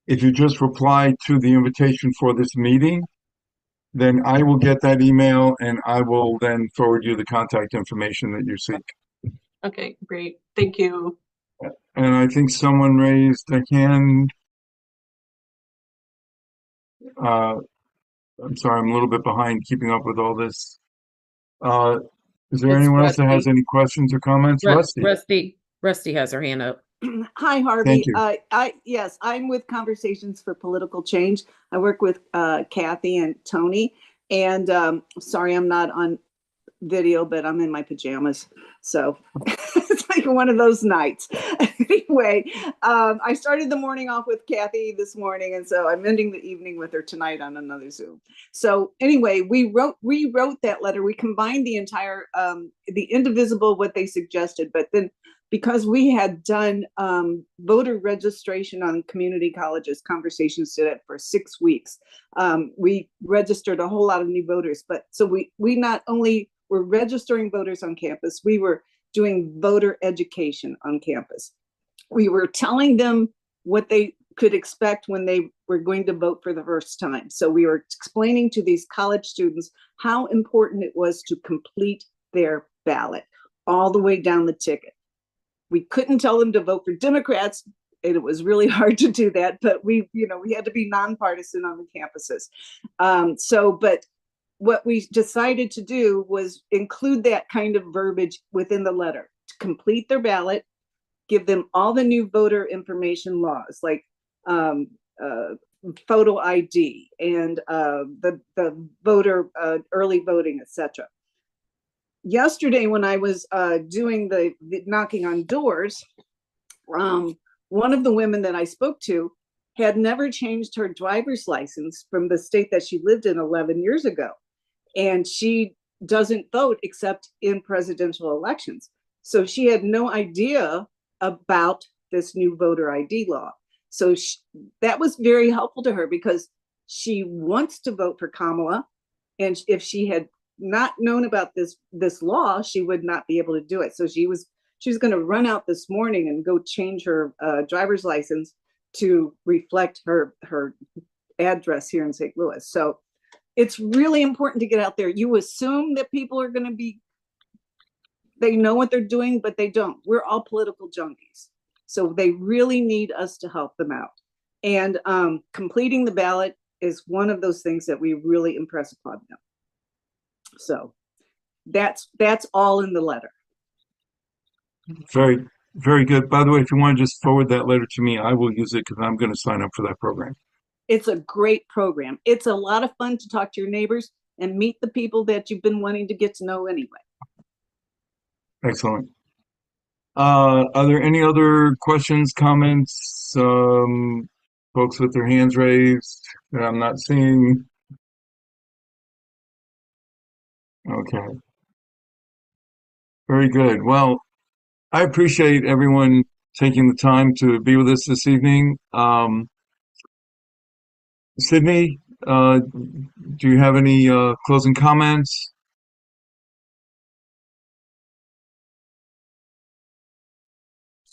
if you just reply to the invitation for this meeting, then I will get that email and I will then forward you the contact information that you seek. Okay, great. Thank you. And I think someone raised a hand. I'm sorry, I'm a little bit behind keeping up with all this. Is there It's anyone else that has Rusty. any questions or comments? Rusty. Rusty has her hand up. Hi, Harvey. Thank you. Yes, I'm with Conversations for Political Change. I work with Kathy and Tony. And sorry, I'm not on video, but I'm in my pajamas. So it's like one of those nights. Anyway, I started the morning off with Kathy this morning. And so I'm ending the evening with her tonight on another Zoom. So anyway, we rewrote that letter. We combined the entire, the indivisible, what they suggested, but then because we had done voter registration on community colleges, Conversations did it for 6 weeks. We registered a whole lot of new voters, but so we not only were registering voters on campus, we were doing voter education on campus. We were telling them what they could expect when they were going to vote for the first time. So we were explaining to these college students how important it was to complete their ballot all the way down the ticket. We couldn't tell them to vote for Democrats, and it was really hard to do that, but we had to be nonpartisan on the campuses. But what we decided to do was include that kind of verbiage within the letter to complete their ballot, give them all the new voter information laws like photo ID and the voter early voting, etc. Yesterday, when I was doing the knocking on doors, one of the women that I spoke to had never changed her driver's license from the state that she lived in 11 years ago. And she doesn't vote except in presidential elections. So she had no idea about this new voter ID law. So that was very helpful to her because she wants to vote for Kamala. And if she had not known about this law, she would not be able to do it. So she was going to run out this morning and go change her driver's license to reflect her address here in St. Louis. So it's really important to get out there. You assume that people are going to they know what they're doing, but they don't. We're all political junkies. So they really need us to help them out. And completing the ballot is one of those things that we really impress upon them. So that's all in the letter. Very, very good. By the way, if you want to just forward that letter to me, I will use it because I'm going to sign up for that program. It's a great program. It's a lot of fun to talk to your neighbors and meet the people that you've been wanting to get to know anyway. Excellent. Are there any other questions, comments, folks with their hands raised that I'm not seeing? Okay. Very good. Well, I appreciate everyone taking the time to be with us this evening. Sydney, do you have any closing comments?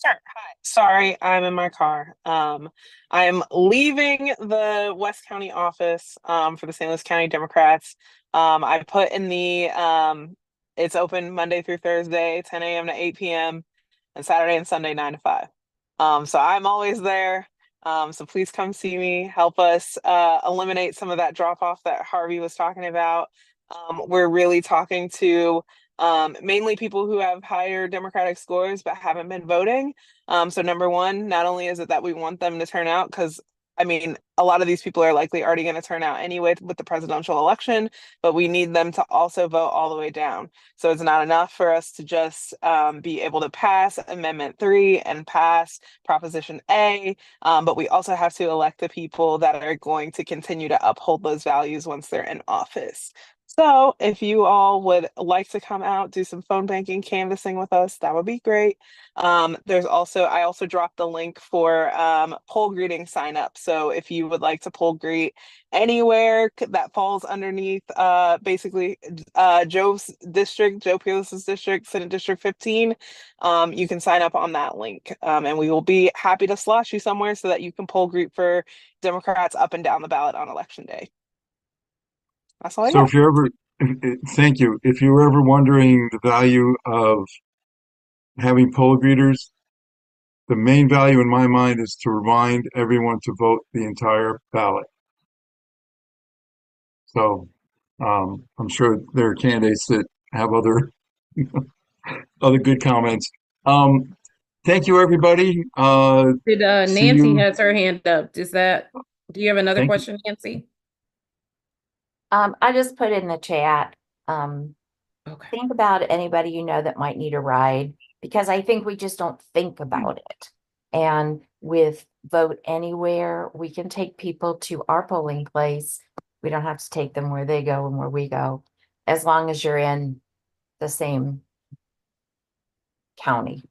Sure. Hi. Sorry, I'm in my car. I'm leaving the West County office for the St. Louis County Democrats. I put in the it's open Monday through Thursday, 10 a.m. to 8 p.m. and Saturday and Sunday, 9 to 5. So I'm always there. So please come see me, help us eliminate some of that drop off that Harvey was talking about. We're really talking to mainly people who have higher Democratic scores but haven't been voting. So number one, not only is it that we want them to turn out, because I mean, a lot of these people are likely already going to turn out anyway with the presidential election, but we need them to also vote all the way down. So it's not enough for us to just be able to pass Amendment 3 and pass Proposition A, but we also have to elect the people that are going to continue to uphold those values once they're in office. So if you all would like to come out, do some phone banking, canvassing with us, that would be great. I also dropped the link for poll greeting sign up. So if you would like to poll greet anywhere that falls underneath basically Joe's district, Joe Peerless's district, Senate District 15, you can sign up on that link. And we will be happy to slot you somewhere so that you can poll greet for Democrats up and down the ballot on election day. That's all I So got. if you're ever, thank you. If you were ever wondering the value of having poll greeters, the main value in my mind is to remind everyone to vote the entire ballot. So I'm sure there are candidates that have other other good comments. Thank you, everybody. Did See Nancy you. has her hand up? Do you have another Thank you. question, Nancy? I just put in the chat. Okay. Think about anybody you know that might need a ride, because I think we just don't think about it. And with Vote Anywhere, we can take people to our polling place. We don't have to take them where they go and where we go, as long as you're in the same county.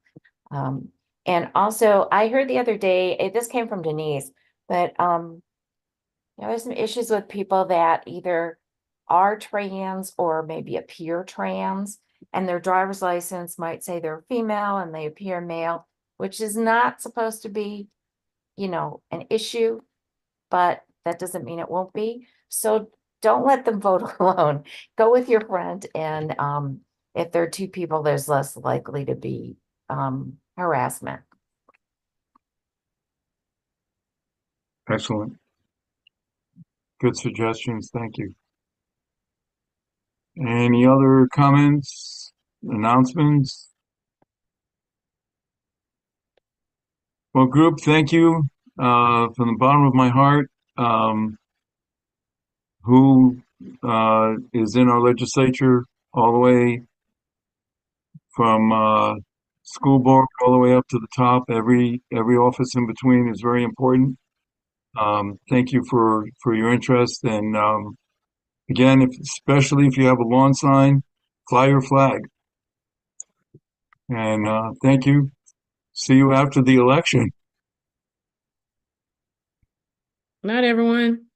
And also, I heard the other day, this came from Denise, but there's some issues with people that either are trans or maybe appear trans, and their driver's license might say they're female and they appear male, which is not supposed to be, an issue, but that doesn't mean it won't be. So don't let them vote alone. Go with your friend, and if there are two people, there's less likely to be harassment. Excellent. Good suggestions. Thank you. Any other comments, announcements? Well, group, thank you from the bottom of my heart. Who is in our legislature all the way from school board all the way up to the top. Every office in between is very important. Thank you for your interest, and again, especially if you have a lawn sign, fly your flag. And thank you. See you after the election. Not everyone.